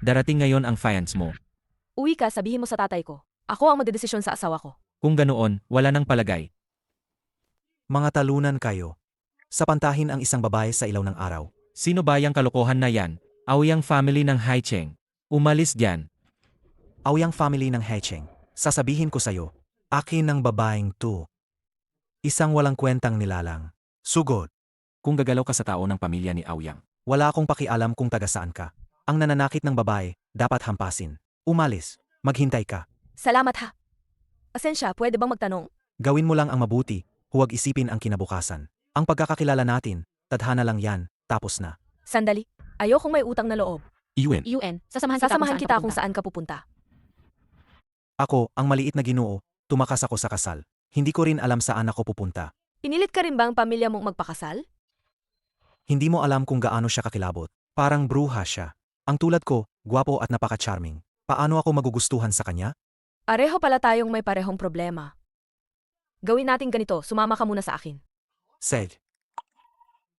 Darating ngayon ang fiance mo. Uwi ka, sabihin mo sa tatay ko. Ako ang magdedesisyon sa asawa ko. Kung ganoon, wala nang palagay. Mga talunan kayo. Sapantahin ang isang babae sa ilaw ng araw. Sino ba yung kalokohan na yan? Aoyang family ng Haicheng. Umalis dyan. Aoyang family ng Hecheng. Sasabihin ko sa'yo, akin ng babaeng to. Isang walang kwentang nilalang. Sugod. Kung gagalaw ka sa tao ng pamilya ni Aoyang. Wala akong pakialam kung taga saan ka. Ang nananakit ng babae, dapat hampasin. Umalis. Maghintay ka. Salamat ha. Asensya, pwede bang magtanong? Gawin mo lang ang mabuti, huwag isipin ang kinabukasan. Ang pagkakakilala natin, tadhana lang yan, tapos na. Sandali. Ayokong may utang na loob. UN, sasamahan kita Kung saan ka pupunta. Ako, ang maliit na Ginoo, tumakas ako sa kasal. Hindi ko rin alam saan ako pupunta. Pinilit ka rin ba ang pamilya mong magpakasal? Hindi mo alam kung gaano siya kakilabot. Parang bruha siya. Ang tulad ko, gwapo at napaka-charming. Paano ako magugustuhan sa kanya? Pareho pala tayong may parehong problema. Gawin natin ganito, sumama ka muna sa akin. Said.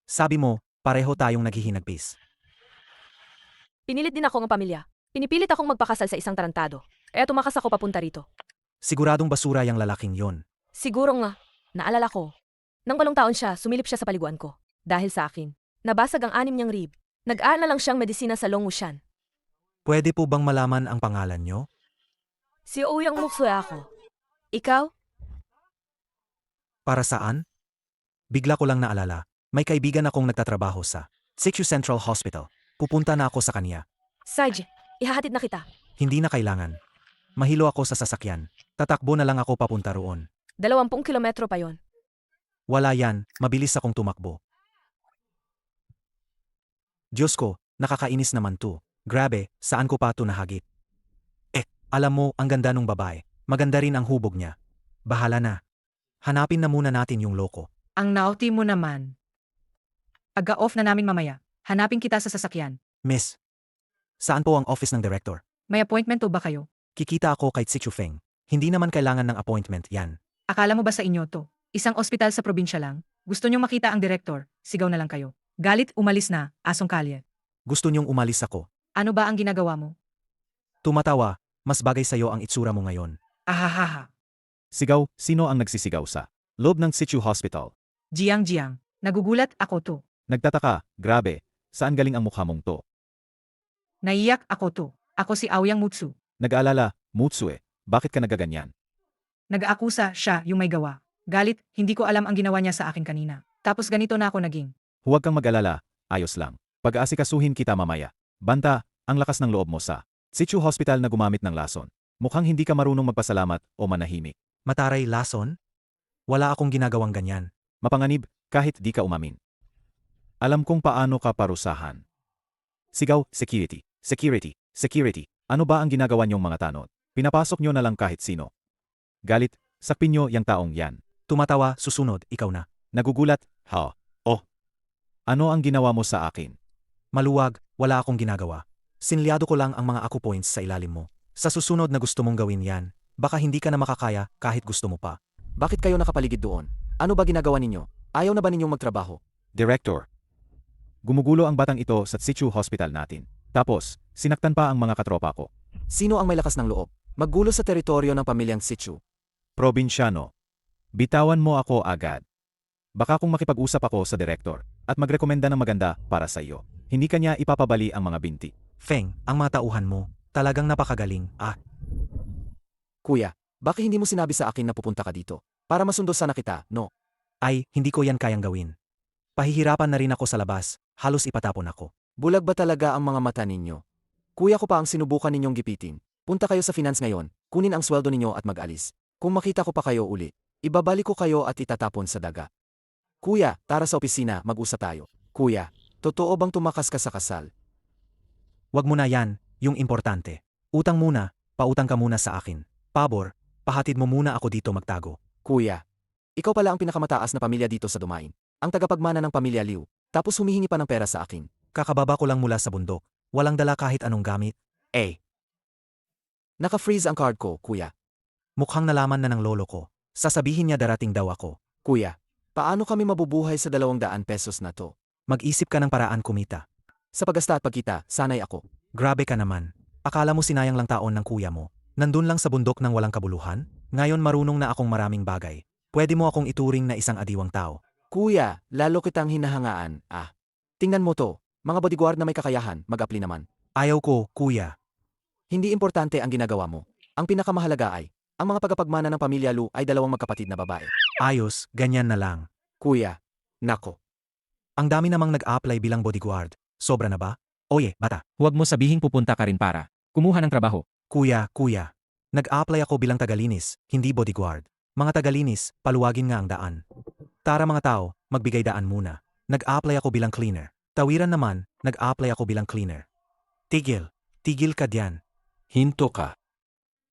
Sabi mo, pareho tayong naghihinagpis. Pinilit din ako ng pamilya. Pinipilit akong magpakasal sa isang tarantado. Kaya tumakas ako papunta rito. Siguradong basura yung lalaking yon. Siguro nga, naalala ko. Nang 8 taon siya, sumilip siya sa paliguan ko. Dahil sa akin. Nabasag ang 6 niyang rib. Nag-aaral na lang siyang medisina sa Longwushan. Pwede po bang malaman ang pangalan nyo? Si Ouyang Muksue ako. Ikaw? Para saan? Bigla ko lang naalala, may kaibigan akong nagtatrabaho sa Sikshu Central Hospital. Pupunta na ako sa kanya. Saj, ihahatid na kita. Hindi na kailangan. Mahilo ako sa sasakyan. Tatakbo na lang ako papunta roon. 20 kilometro pa yon. Wala yan, mabilis akong tumakbo. Diyos ko, nakakainis naman to. Grabe, saan ko pa ito nahagip? Alam mo, ang ganda nung babae. Maganda rin ang hubog niya. Bahala na. Hanapin na muna natin yung loko. Ang naughty mo naman. Aga-off na namin mamaya. Hanapin kita sa sasakyan. Miss, saan po ang office ng director? May appointment o ba kayo? Kikita ako kay Tsi Feng. Hindi naman kailangan ng appointment yan. Akala mo ba sa inyo to? Isang ospital sa probinsya lang? Gusto niyong makita ang director? Sigaw na lang kayo. Galit, umalis na, asong kalye. Gusto niyong umalis ako. Ano ba ang ginagawa mo? Tumatawa, mas bagay sa'yo ang itsura mo ngayon. Ahahaha. Sigaw, sino ang nagsisigaw sa loob ng Situ Hospital? Jiang, nagugulat ako to. Nagtataka, grabe, saan galing ang mukha mong to? Naiyak ako to. Ako si Aoyang Mutsu. Nag-aalala, Mutsue, bakit ka nagaganyan? Nag-aakusa siya yung may gawa. Galit, hindi ko alam ang ginawa niya sa akin kanina. Tapos ganito na ako naging. Huwag kang mag-alala, ayos lang. Pag-aasikasuhin kita mamaya. Banta, ang lakas ng loob mo sa Situ Hospital na gumamit ng lason. Mukhang hindi ka marunong magpasalamat o manahimik. Mataray lason? Wala akong ginagawang ganyan. Mapanganib, kahit di ka umamin. Alam kong paano ka parusahan. Sigaw, security, security, security. Ano ba ang ginagawa niyong mga tanod? Pinapasok niyo na lang kahit sino. Galit, sakpin niyo yang taong yan. Tumatawa, susunod, ikaw na. Nagugulat, ha, oh. Ano ang ginawa mo sa akin? Maluwag, wala akong ginagawa. Sinlyado ko lang ang mga aku points sa ilalim mo. Sa susunod na gusto mong gawin yan, baka hindi ka na makakaya kahit gusto mo pa. Bakit kayo nakapaligid doon? Ano ba ginagawa ninyo? Ayaw na ba ninyong magtrabaho? Director. Gumugulo ang batang ito sa Situ Hospital natin. Tapos, sinaktan pa ang mga katropa ko. Sino ang may lakas ng loob? Maggulo sa teritoryo ng pamilyang Situ. Probinsyano. Bitawan mo ako agad. Baka kung makipag-usap ako sa director at magrekomenda ng maganda para sa iyo, hindi kanya ipapabali ang mga binti. Feng, ang mga tauhan mo, talagang napakagaling, Kuya, bakit hindi mo sinabi sa akin na pupunta ka dito? Para masundo sana kita, no? Ay, hindi ko yan kayang gawin. Pahihirapan na rin ako sa labas, halos ipatapon ako. Bulag ba talaga ang mga mata ninyo? Kuya ko pa ang sinubukan ninyong gipitin. Punta kayo sa finance ngayon, kunin ang sweldo ninyo at mag-alis. Kung makita ko pa kayo uli, ibabalik ko kayo at itatapon sa daga. Kuya, tara sa opisina, mag-usap tayo. Kuya, totoo bang tumakas ka sa kasal? Wag mo na yan, yung importante. Utang muna, pautang ka muna sa akin. Pabor, pahatid mo muna ako dito magtago. Kuya, ikaw pala ang pinakamataas na pamilya dito sa Dumain. Ang tagapagmana ng pamilya Liu, tapos humihingi pa ng pera sa akin. Kakababa ko lang mula sa bundok, walang dala kahit anong gamit. Naka-freeze ang card ko, kuya. Mukhang nalaman na ng lolo ko. Sasabihin niya darating daw ako. Kuya, paano kami mabubuhay sa 200 pesos na to? Mag-isip ka ng paraan kumita. Sa pagasta at pagkita, sanay ako. Grabe ka naman. Akala mo sinayang lang taon ng kuya mo. Nandun lang sa bundok ng walang kabuluhan? Ngayon marunong na akong maraming bagay. Pwede mo akong ituring na isang adiwang tao. Kuya, lalo kitang hinahangaan. Tingnan mo to. Mga bodyguard na may kakayahan, mag-apply naman. Ayaw ko, kuya. Hindi importante ang ginagawa mo. Ang pinakamahalaga ay, ang mga tagapagmana ng pamilya Lu ay dalawang magkapatid na babae. Ayos, ganyan na lang. Kuya, nako. Ang dami namang nag-apply bilang bodyguard. Sobra na ba? Oye, bata. Huwag mo sabihing pupunta ka rin para kumuha ng trabaho. Kuya. Nag-apply ako bilang tagalinis, hindi bodyguard. Mga tagalinis, paluwagin nga ang daan. Tara mga tao, magbigay daan muna. Nag-apply ako bilang cleaner. Tawiran naman, nag-apply ako bilang cleaner. Tigil ka diyan. Hinto ka.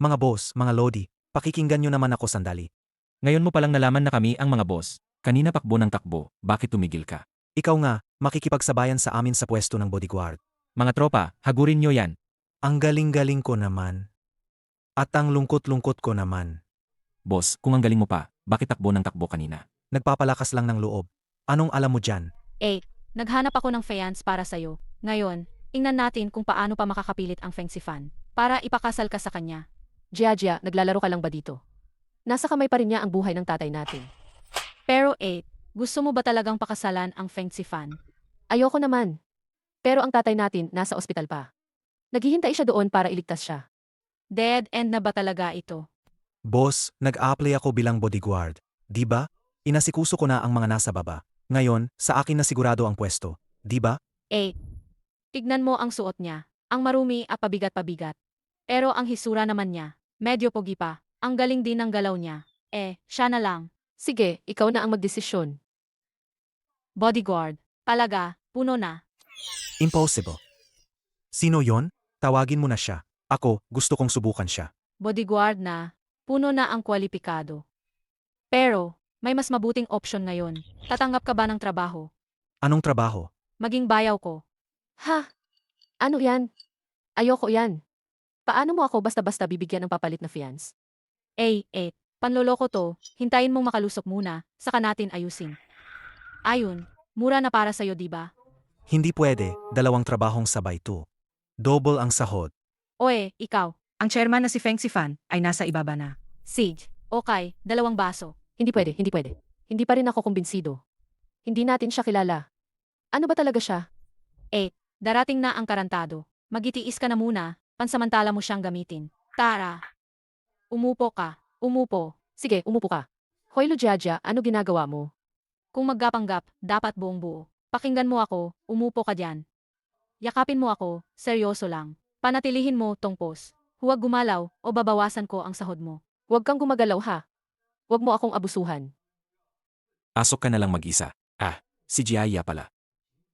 Mga boss, mga lodi, pakikinggan nyo naman ako sandali. Ngayon mo palang nalaman na kami ang mga boss. Kanina pakbo ng takbo, bakit tumigil ka? Ikaw nga, makikipagsabayan sa amin sa pwesto ng bodyguard. Mga tropa, hagurin nyo yan. Ang galing-galing ko naman. At ang lungkot-lungkot ko naman. Boss, kung ang galing mo pa, bakit takbo ng takbo kanina? Nagpapalakas lang ng loob. Anong alam mo dyan? Naghanap ako ng fiance para sa'yo. Ngayon, ingnan natin kung paano pa makakapilit ang Feng Sifan para ipakasal ka sa kanya. Jia, naglalaro ka lang ba dito? Nasa kamay pa rin niya ang buhay ng tatay natin. Pero gusto mo ba talagang pakasalan ang Feng Sifan? Ayoko naman. Pero ang tatay natin nasa ospital pa. Naghihintay siya doon para iligtas siya. Dead end na ba talaga ito? Boss, nag-apply ako bilang bodyguard. Di ba? Inasikuso ko na ang mga nasa baba. Ngayon, sa akin na sigurado ang pwesto. Di ba? Tignan mo ang suot niya. Ang marumi at pabigat-pabigat. Pero ang hisura naman niya, medyo pogi pa. Ang galing din ng galaw niya. Siya na lang. Sige, ikaw na ang magdesisyon. Bodyguard. Palaga, puno na. Impossible. Sino yon? Tawagin mo na siya. Ako, gusto kong subukan siya. Bodyguard na, puno na ang kwalipikado. Pero, may mas mabuting option ngayon. Tatanggap ka ba ng trabaho? Anong trabaho? Maging bayaw ko. Ha? Ano yan? Ayoko yan. Paano mo ako basta-basta bibigyan ng papalit na fiance? Panloloko to, hintayin mong makalusok muna, saka natin ayusin. Ayun, mura na para sa'yo diba? Hindi pwede, dalawang trabahong sabay to. Double ang sahod. Ikaw. Ang chairman na si Feng Sifan ay nasa ibaba na. Sige, okay, 2 baso. Hindi pwede. Hindi pa rin ako kumbinsido. Hindi natin siya kilala. Ano ba talaga siya? Darating na ang karantado. Magitiis ka na muna, pansamantala mo siyang gamitin. Tara. Umupo ka. Umupo. Sige, umupo ka. Hoy Lujaja, ano ginagawa mo? Kung maggapanggap, dapat buong buo. Pakinggan mo ako, umupo ka dyan. Yakapin mo ako, seryoso lang. Panatilihin mo tong pose. Huwag gumalaw o babawasan ko ang sahod mo. Huwag kang gumagalaw ha. Huwag mo akong abusuhan. Asok ka na lang mag-isa. Si Jiaya pala.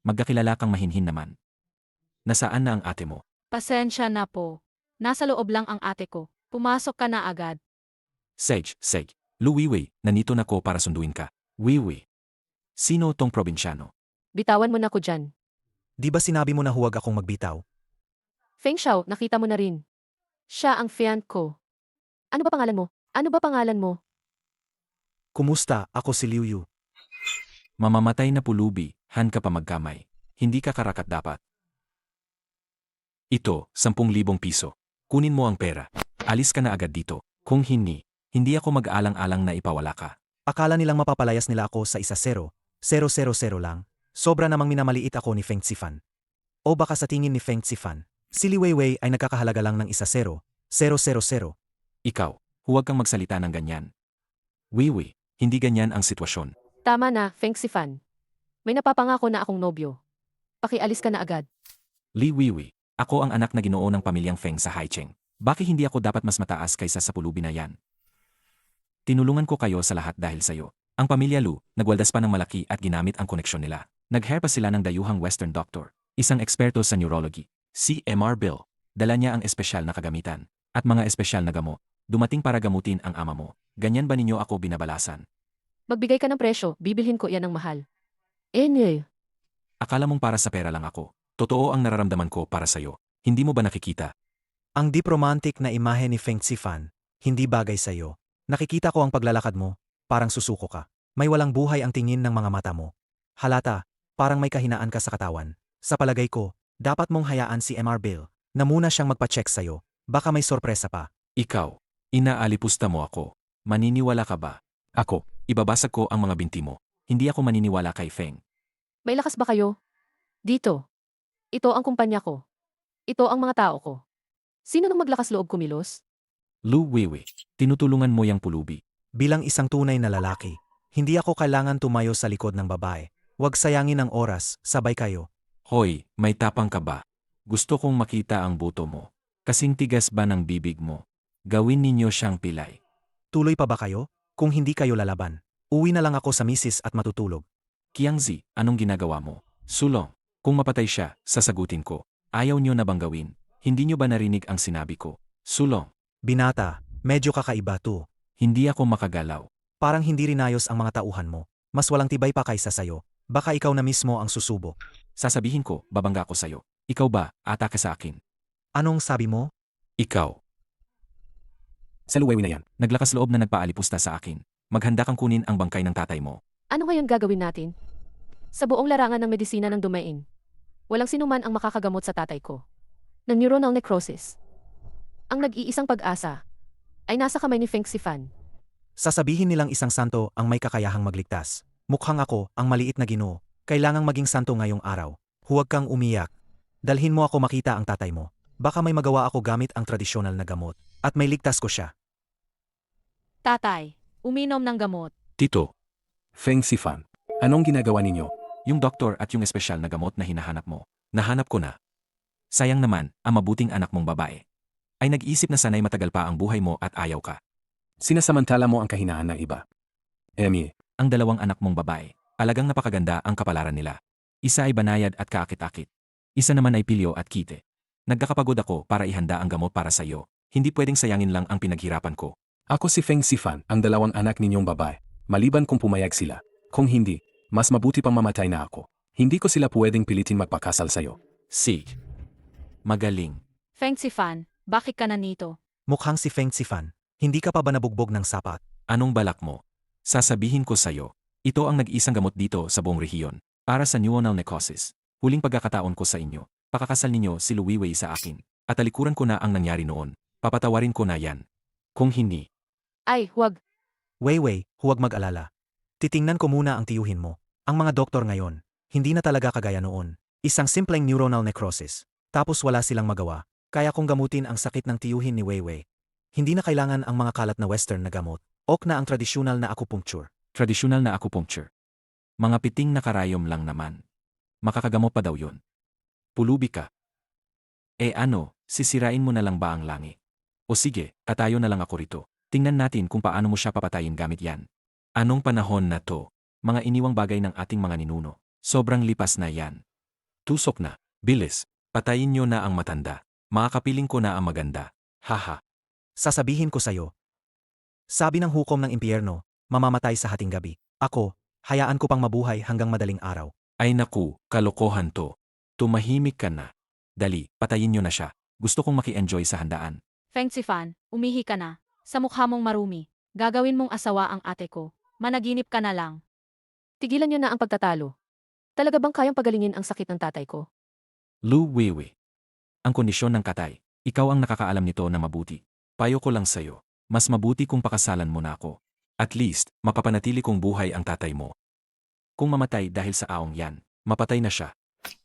Magkakilala kang mahinhin naman. Nasaan na ang ate mo? Pasensya na po. Nasa loob lang ang ate ko. Pumasok ka na agad. Sage. Lu Wiwi, nanito na ko para sunduin ka. Wiwi. Sino tong probinsyano? Bitawan mo na ko dyan. Di ba sinabi mo na huwag akong magbitaw? Feng Xiao, nakita mo na rin. Siya ang fiancé ko. Ano ba pangalan mo? Kumusta? Ako si Liu Yu. Mamamatay na pulubi, han ka pa magkamay. Hindi ka karakat dapat. Ito, 10,000 piso. Kunin mo ang pera. Alis ka na agad dito. Kung hindi ako mag-alang-alang na ipawala ka. Akala nilang mapapalayas nila ako sa 1-0, 0-0-0 lang. Sobra namang minamaliit ako ni Feng Sifan. O baka sa tingin ni Feng Sifan, si Li Weiwei ay nagkakahalaga lang ng 1-0, 0-0-0. Ikaw, huwag kang magsalita ng ganyan. Wiwi, hindi ganyan ang sitwasyon. Tama na, Feng Sifan. May napapangako na akong nobyo. Pakialis ka na agad. Li Wiwi, ako ang anak na ginoo ng pamilyang Feng sa Haicheng. Bakit hindi ako dapat mas mataas kaysa sa pulubi na yan? Tinulungan ko kayo sa lahat dahil sayo. Ang pamilya Lu, nagwaldas pa ng malaki at ginamit ang koneksyon nila. Nag-hire pa sila ng dayuhang Western doctor, isang eksperto sa neurology. Si MR Bill, dala niya ang espesyal na kagamitan, at mga espesyal na gamot, dumating para gamutin ang ama mo. Ganyan ba ninyo ako binabalasan? Magbigay ka ng presyo, bibilhin ko yan ng mahal. Akala mong para sa pera lang ako. Totoo ang nararamdaman ko para sayo. Hindi mo ba nakikita? Ang deep romantic na imahe ni Feng Sifan, hindi bagay sa'yo. Nakikita ko ang paglalakad mo, parang susuko ka. May walang buhay ang tingin ng mga mata mo. Halata, parang may kahinaan ka sa katawan. Sa palagay ko, dapat mong hayaan si MR Bill. na muna siyang magpa-check sa'yo. Baka may sorpresa pa. Ikaw, inaalipusta mo ako. Maniniwala ka ba? Ako, ibabasag ko ang mga binti mo. Hindi ako maniniwala kay Feng. May lakas ba kayo? Dito. Ito ang kumpanya ko. Ito ang mga tao ko. Sino nang maglakas loob kumilos? Lu Weiwei, tinutulungan mo yang pulubi. Bilang isang tunay na lalaki, hindi ako kailangan tumayo sa likod ng babae. Huwag sayangin ang oras, sabay kayo. Hoy, may tapang ka ba? Gusto kong makita ang buto mo. Kasing tigas ba ng bibig mo? Gawin ninyo siyang pilay. Tuloy pa ba kayo? Kung hindi kayo lalaban, uwi na lang ako sa misis at matutulog. Qiangzi, anong ginagawa mo? Sulong, kung mapatay siya, sasagutin ko. Ayaw niyo na bang gawin? Hindi niyo ba narinig ang sinabi ko? Sulong, Binata, medyo kakaiba to. hindi ako makagalaw. Parang hindi rin ayos ang mga tauhan mo. Mas walang tibay pa kaysa sayo. Baka ikaw na mismo ang susubok. Sasabihin ko, babangga ko sa'yo. Ikaw ba, atake sa akin? Anong sabi mo? Ikaw. Sa Luwewi na yan. Naglakas loob na nagpaalipusta sa akin. Maghanda kang kunin ang bangkay ng tatay mo. Ano ngayon gagawin natin? Sa buong larangan ng medisina ng dumain, walang sinuman ang makakagamot sa tatay ko ng neuronal necrosis. Ang nag-iisang pag-asa ay nasa kamay ni Feng Sifan. Sasabihin nilang isang santo ang may kakayahang magligtas. Mukhang ako ang maliit na Ginoo. Kailangang maging santo ngayong araw. Huwag kang umiyak. Dalhin mo ako makita ang tatay mo. Baka may magawa ako gamit ang tradisyonal na gamot. At may ligtas ko siya. Tatay, uminom ng gamot. Tito, Feng Sifan, anong ginagawa ninyo? Yung doktor at yung espesyal na gamot na hinahanap mo. Nahanap ko na. Sayang naman, ang mabuting anak mong babae ay nag-isip na sanay matagal pa ang buhay mo at ayaw ka. Sinasamantala mo ang kahinaan ng iba. Emmy, Ang dalawang anak mong babae, alagang napakaganda ang kapalaran nila. Isa ay banayad at kaakit-akit. Isa naman ay pilyo at kite. Nagkakapagod ako para ihanda ang gamot para sa iyo. Hindi pwedeng sayangin lang ang pinaghirapan ko. ako si Feng Sifan, ang dalawang anak ninyong babae. Maliban kung pumayag sila. Kung hindi, mas mabuti pang mamatay na ako. Hindi ko sila pwedeng pilitin magpakasal sa'yo. Si. Magaling. Feng Sifan, bakit ka nanito? Mukhang si Feng Sifan. Hindi ka pa ba nabugbog ng sapat? Anong balak mo? Sasabihin ko sa'yo, ito ang nag-iisang gamot dito sa buong rehiyon para sa neuronal necrosis. Huling pagkakataon ko sa inyo, pakakasal ninyo si Luwiwei sa akin, at talikuran ko na ang nangyari noon. Papatawarin ko na yan. Kung hindi, Ay, huwag. Weiwei, huwag mag-alala. Titingnan ko muna ang tiyuhin mo. Ang mga doktor ngayon, hindi na talaga kagaya noon. Isang simpleng neuronal necrosis. Tapos wala silang magawa. Kaya kung gamutin ang sakit ng tiyuhin ni Weiwei, hindi na kailangan ang mga kalat na western na gamot. Ok na ang tradisyonal na acupuncture. tradisyonal na acupuncture. Mga piting na karayom lang naman. Makakagamot pa daw yun. Pulubi ka. Ano, sisirain mo na lang ba ang langit? O sige, katayo na lang ako rito. Tingnan natin kung paano mo siya papatayin gamit yan. Anong panahon na to? Mga iniwang bagay ng ating mga ninuno. Sobrang lipas na yan. Tusok na. Bilis. Patayin nyo na ang matanda. Makakapiling ko na ang maganda. Haha. Sasabihin ko sa'yo. Sabi ng hukom ng impyerno, mamamatay sa hating gabi. Ako, hayaan ko pang mabuhay hanggang madaling araw. Ay naku, kalokohan to. Tumahimik ka na. Dali, patayin nyo na siya. Gusto kong maki-enjoy sa handaan. Feng Sifan, umihi ka na. Sa mukha mong marumi. Gagawin mong asawa ang ate ko. Managinip ka na lang. Tigilan niyo na ang pagtatalo. Talaga bang kayang pagalingin ang sakit ng tatay ko? Lu Weiwei. Ang kondisyon ng katay. Ikaw ang nakakaalam nito na mabuti. Payo ko lang sa'yo. Mas mabuti kung pakasalan mo na ako. At least, mapapanatili kong buhay ang tatay mo. Kung mamatay dahil sa aong yan, mapatay na siya.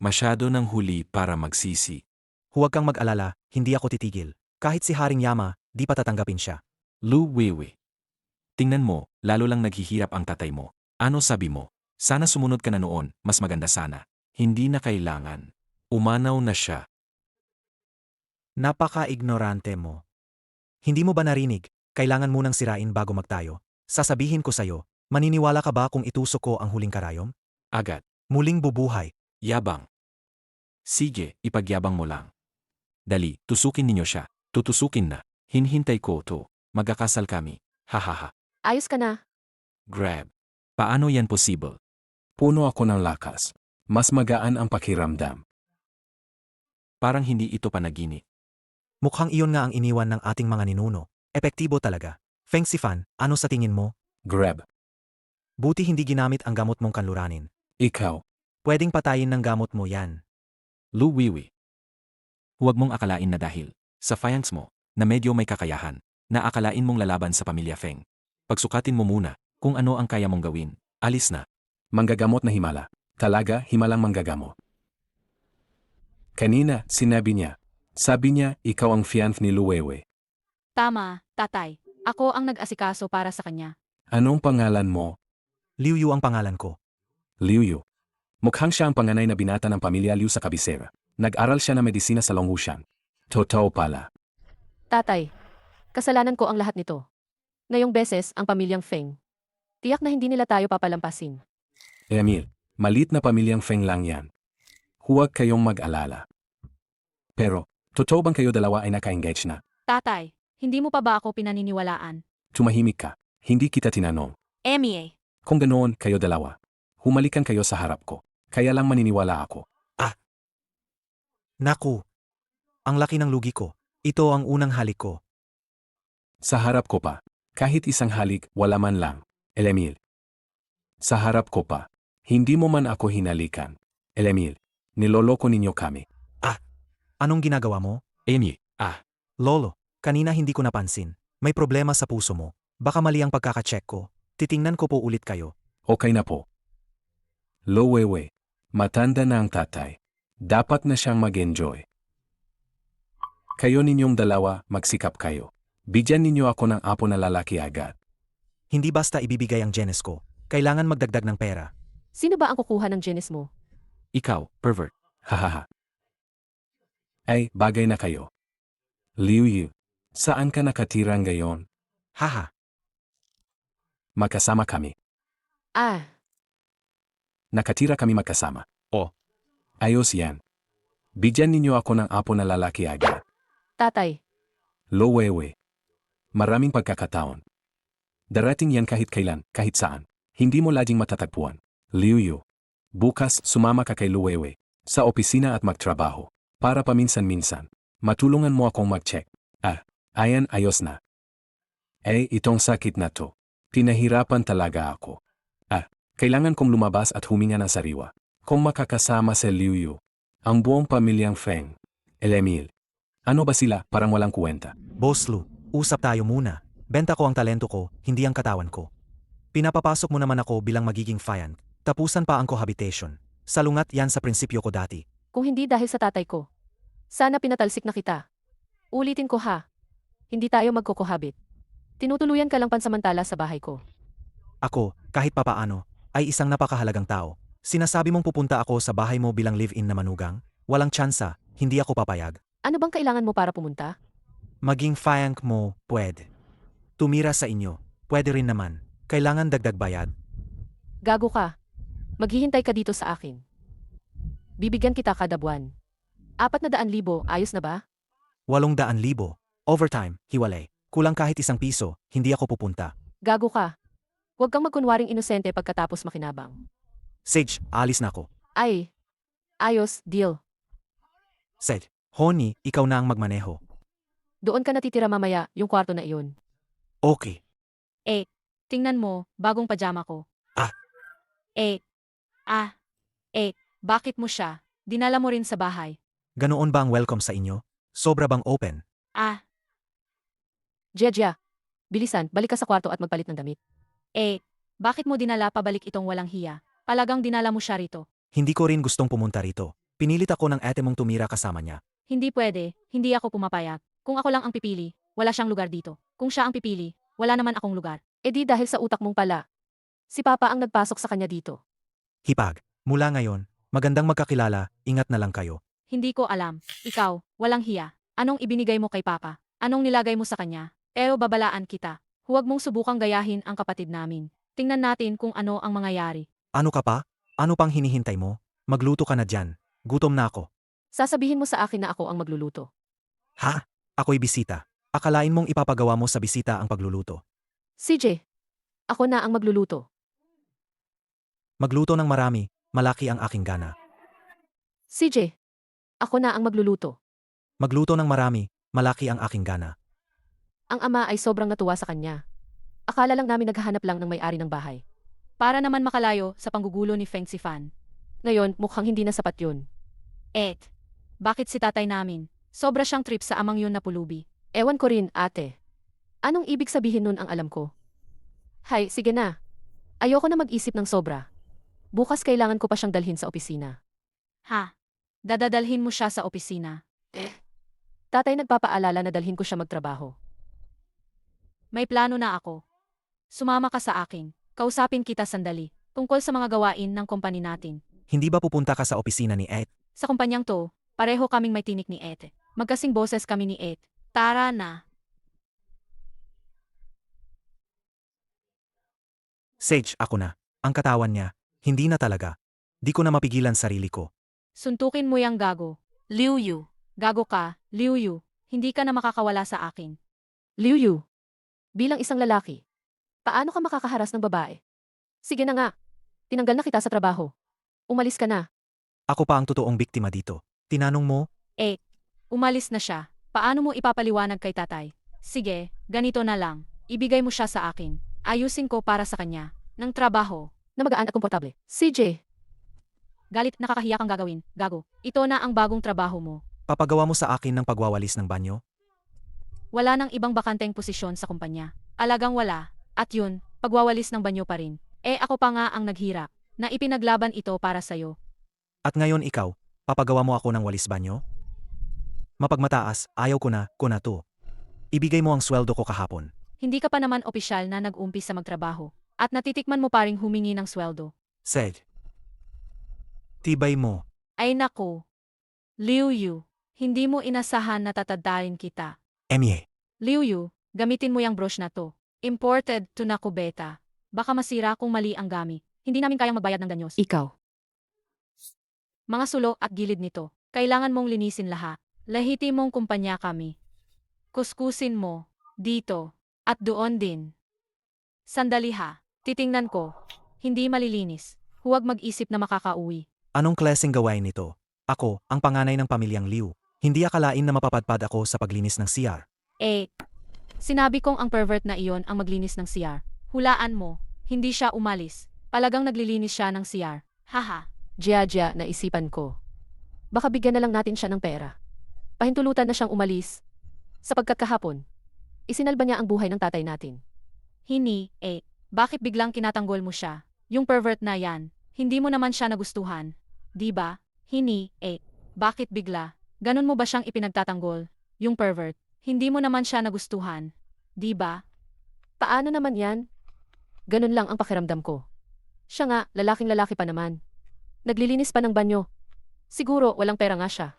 Masyado ng huli para magsisi. Huwag kang mag-alala, hindi ako titigil. Kahit si Haring Yama, di pa tatanggapin siya. Lu Weiwei. Tingnan mo, lalo lang naghihirap ang tatay mo. Ano sabi mo? Sana sumunod ka na noon, mas maganda sana. Hindi na kailangan. Umanaw na siya. Napaka-ignorante mo. Hindi mo ba narinig? Kailangan munang sirain bago magtayo. Sasabihin ko sa'yo, maniniwala ka ba kung itusok ko ang huling karayom? Agad. Muling bubuhay. Yabang. Sige, ipagyabang mo lang. Dali, tusukin ninyo siya. Tutusukin na. Hinhintay ko to. Magkakasal kami. Hahaha. Ayos ka na. Grab. Paano yan possible? Puno ako ng lakas. Mas magaan ang pakiramdam. Parang hindi ito panaginip. Mukhang iyon nga ang iniwan ng ating mga ninuno. Epektibo talaga. Feng Sifan, ano sa tingin mo? Grab. Buti hindi ginamit ang gamot mong kanluranin. Ikaw. Pwedeng patayin ng gamot mo yan. Lu Weiwei. Huwag mong akalain na dahil sa finance mo na medyo may kakayahan na akalain mong lalaban sa pamilya Feng. Pagsukatin mo muna kung ano ang kaya mong gawin. Alis na. Manggagamot na himala. Talaga, himalang manggagamot. Kanina, sinabi niya. Sabi niya, ikaw ang fiancé ni Luwewe. Tama, tatay. Ako ang nag-asikaso para sa kanya. Anong pangalan mo? Liu Yu ang pangalan ko. Liu Yu. Mukhang siya ang panganay na binata ng pamilya Liu sa kabisera. Nag-aral siya ng medisina sa Longhushan. Totoo pala. Tatay, kasalanan ko ang lahat nito. Ngayong beses, ang pamilyang Feng. Tiyak na hindi nila tayo papalampasin. Emil, malit na pamilyang Feng lang yan. Huwag kayong mag-alala. Pero, totoo bang kayo dalawa ay naka-engage na? Tatay, hindi mo pa ba ako pinaniniwalaan? Tumahimik ka. Hindi kita tinanong. Emie. Kung ganoon, kayo dalawa. Humalikan kayo sa harap ko. Kaya lang maniniwala ako. Naku! Ang laki ng lugi ko. Ito ang unang halik ko. Sa harap ko pa. Kahit isang halik, wala man lang. Emil. Sa harap ko pa. Hindi mo man ako hinalikan. Emil, niloloko ninyo kami. Anong ginagawa mo? Amy, Lolo, kanina hindi ko napansin. May problema sa puso mo. Baka mali ang pagkakacheck ko. Titingnan ko po ulit kayo. Okay na po. Luwewe, matanda na ang tatay. Dapat na siyang mag-enjoy. Kayo ninyong dalawa, magsikap kayo. Bigyan ninyo ako ng apo na lalaki agad. Hindi basta ibibigay ang genes ko. Kailangan magdagdag ng pera. Sino ba ang kukuha ng genes mo? ikaw, pervert. Hahaha. Ay, bagay na kayo. Liu Yu, saan ka nakatira ngayon? Haha, Magkasama kami. Nakatira kami magkasama. Ayos yan. Bigyan ninyo ako ng apo na lalaki agad. Tatay, Luwewe. Maraming pagkakataon. Darating yan kahit kailan, kahit saan. Hindi mo laging matatagpuan. Liu Yu. Bukas, sumama ka kay Luwewe. Sa opisina at magtrabaho. Para paminsan-minsan. Matulungan mo akong mag-check. Ayan, ayos na. Itong sakit na to. Pinahirapan talaga ako. Kailangan kong lumabas at huminga ng sariwa. Kung makakasama si Liu Yu, ang buong pamilyang Feng. Emil. Ano ba sila? Parang walang kwenta. Boss Lu, usap tayo muna. Benta ko ang talento ko, hindi ang katawan ko. Pinapapasok mo naman ako bilang magiging fiancé. Tapusan pa ang cohabitation. Salungat yan sa prinsipyo ko dati. kung hindi dahil sa tatay ko. Sana pinatalsik na kita. Ulitin ko ha. Hindi tayo magkokohabit. Tinutuluyan ka lang pansamantala sa bahay ko. Ako, kahit papaano, ay isang napakahalagang tao. Sinasabi mong pupunta ako sa bahay mo bilang live-in na manugang? Walang tsansa, hindi ako papayag. Ano bang kailangan mo para pumunta? Maging fiancé mo, pwede. Tumira sa inyo, pwede rin naman. Kailangan dagdag bayad. Gago ka. Maghihintay ka dito sa akin. Bibigyan kita kada buwan. 400,000, ayos na ba? 800,000. Overtime, hiwalay. Kulang kahit isang piso, hindi ako pupunta. Gago ka. Huwag kang magkunwaring inosente pagkatapos makinabang. Sage, alis na ako. Ay. Ayos, deal. Sage, honey, ikaw na ang magmaneho. Doon ka natitira mamaya, yung kwarto na iyon. Okay. Tingnan mo, bagong pajama ko. Ah. Bakit mo siya? Dinala mo rin sa bahay. Ganoon ba ang welcome sa inyo? Sobra bang open? Jeja. Bilisan, balik ka sa kwarto at magpalit ng damit. Bakit mo dinala pabalik itong walang hiya? Palagang dinala mo siya rito. Hindi ko rin gustong pumunta rito. Pinilit ako ng ate mong tumira kasama niya. Hindi pwede, hindi ako pumapayag. Kung ako lang ang pipili, wala siyang lugar dito. Kung siya ang pipili, wala naman akong lugar. Di dahil sa utak mong pala. Si Papa ang nagpasok sa kanya dito. Hipag, mula ngayon, magandang magkakilala, ingat na lang kayo. Hindi ko alam. Ikaw, walang hiya. Anong ibinigay mo kay Papa? Anong nilagay mo sa kanya? Pero babalaan kita. Huwag mong subukang gayahin ang kapatid namin. Tingnan natin kung ano ang mangyayari. Ano ka pa? Ano pang hinihintay mo? Magluto ka na dyan. Gutom na ako. Sasabihin mo sa akin na ako ang magluluto. Ha? Ako'y bisita. Akalain mong ipapagawa mo sa bisita ang pagluluto. CJ. Ako na ang magluluto. Magluto ng marami, malaki ang aking gana. CJ. Ako na ang magluluto. Magluto ng marami, malaki ang aking gana. Ang ama ay sobrang natuwa sa kanya. Akala lang namin naghahanap lang ng may-ari ng bahay. Para naman makalayo sa panggugulo ni Feng Sifan. Ngayon, mukhang hindi na sapat yun. Bakit si tatay namin? Sobra siyang trip sa amang yun na pulubi. Ewan ko rin, ate. Anong ibig sabihin nun ang alam ko? Hay, sige na. Ayoko na mag-isip ng sobra. Bukas kailangan ko pa siyang dalhin sa opisina. Ha? Dadadalhin mo siya sa opisina. Tatay nagpapaalala na dalhin ko siya magtrabaho. May plano na ako. Sumama ka sa akin. Kausapin kita sandali. Tungkol sa mga gawain ng kompanya natin. Hindi ba pupunta ka sa opisina ni Ed? Sa kumpanyang to, pareho kaming may tinik ni Ed. Magkasing boses kami ni Ed. Tara na. Sage, ako na. Ang katawan niya. Hindi na talaga. Di ko na mapigilan sarili ko. Suntukin mo yang gago. Liu Yu. Gago ka, Liu Yu. Hindi ka na makakawala sa akin. Liu Yu, bilang isang lalaki, paano ka makakaharas ng babae? Sige na nga. Tinanggal na kita sa trabaho. Umalis ka na. Ako pa ang totoong biktima dito. Tinanong mo, Umalis na siya. Paano mo ipapaliwanag kay tatay? Sige, ganito na lang. Ibigay mo siya sa akin. Ayusin ko para sa kanya. Ng trabaho. Na magaan at komportable. CJ, Galit, nakakahiya kang gagawin. Gago. Ito na ang bagong trabaho mo. papagawa mo sa akin ng pagwawalis ng banyo? Wala nang ibang bakanteng posisyon sa kumpanya. Alagang wala. At yun, pagwawalis ng banyo pa rin. Ako pa nga ang naghirap. Na ipinaglaban ito para sa'yo. At ngayon ikaw, papagawa mo ako ng walis banyo? Mapagmataas, ayaw ko na to. Ibigay mo ang sweldo ko kahapon. Hindi ka pa naman opisyal na nag-umpisa magtrabaho. At natitikman mo pa ring humingi ng sweldo. Sage. Tibay mo. Ay nako. Liu Yu, hindi mo inasahan na tatadarin kita. Emye. Liu Yu, gamitin mo yung brush na to. Imported to na kubeta. Baka masira kung mali ang gamit. Hindi namin kayang magbayad ng danyos. ikaw. Mga sulo at gilid nito, kailangan mong linisin lahat. Lahiti mong kumpanya kami. Kuskusin mo, dito, at doon din. Sandali ha, titingnan ko. Hindi malilinis. Huwag mag-isip na makakauwi. Anong klaseng gawain nito? Ako, ang panganay ng pamilyang Liu. Hindi akalain na mapapadpad ako sa paglinis ng CR. Sinabi kong ang pervert na iyon ang maglinis ng CR. Hulaan mo, hindi siya umalis. Palagang naglilinis siya ng CR. Haha. Jia, naisipan ko. Baka bigyan na lang natin siya ng pera. Pahintulutan na siyang umalis. Sapagkat kahapon, isinalba niya ang buhay ng tatay natin. Bakit biglang kinatanggol mo siya? Yung pervert na yan, hindi mo naman siya nagustuhan. Di ba? Bakit bigla? Ganon mo ba siyang ipinagtatanggol? Yung pervert, hindi mo naman siya nagustuhan. Di ba? Paano naman yan? Ganun lang ang pakiramdam ko. Siya nga, lalaking lalaki pa naman. Naglilinis pa ng banyo. Siguro walang pera nga siya.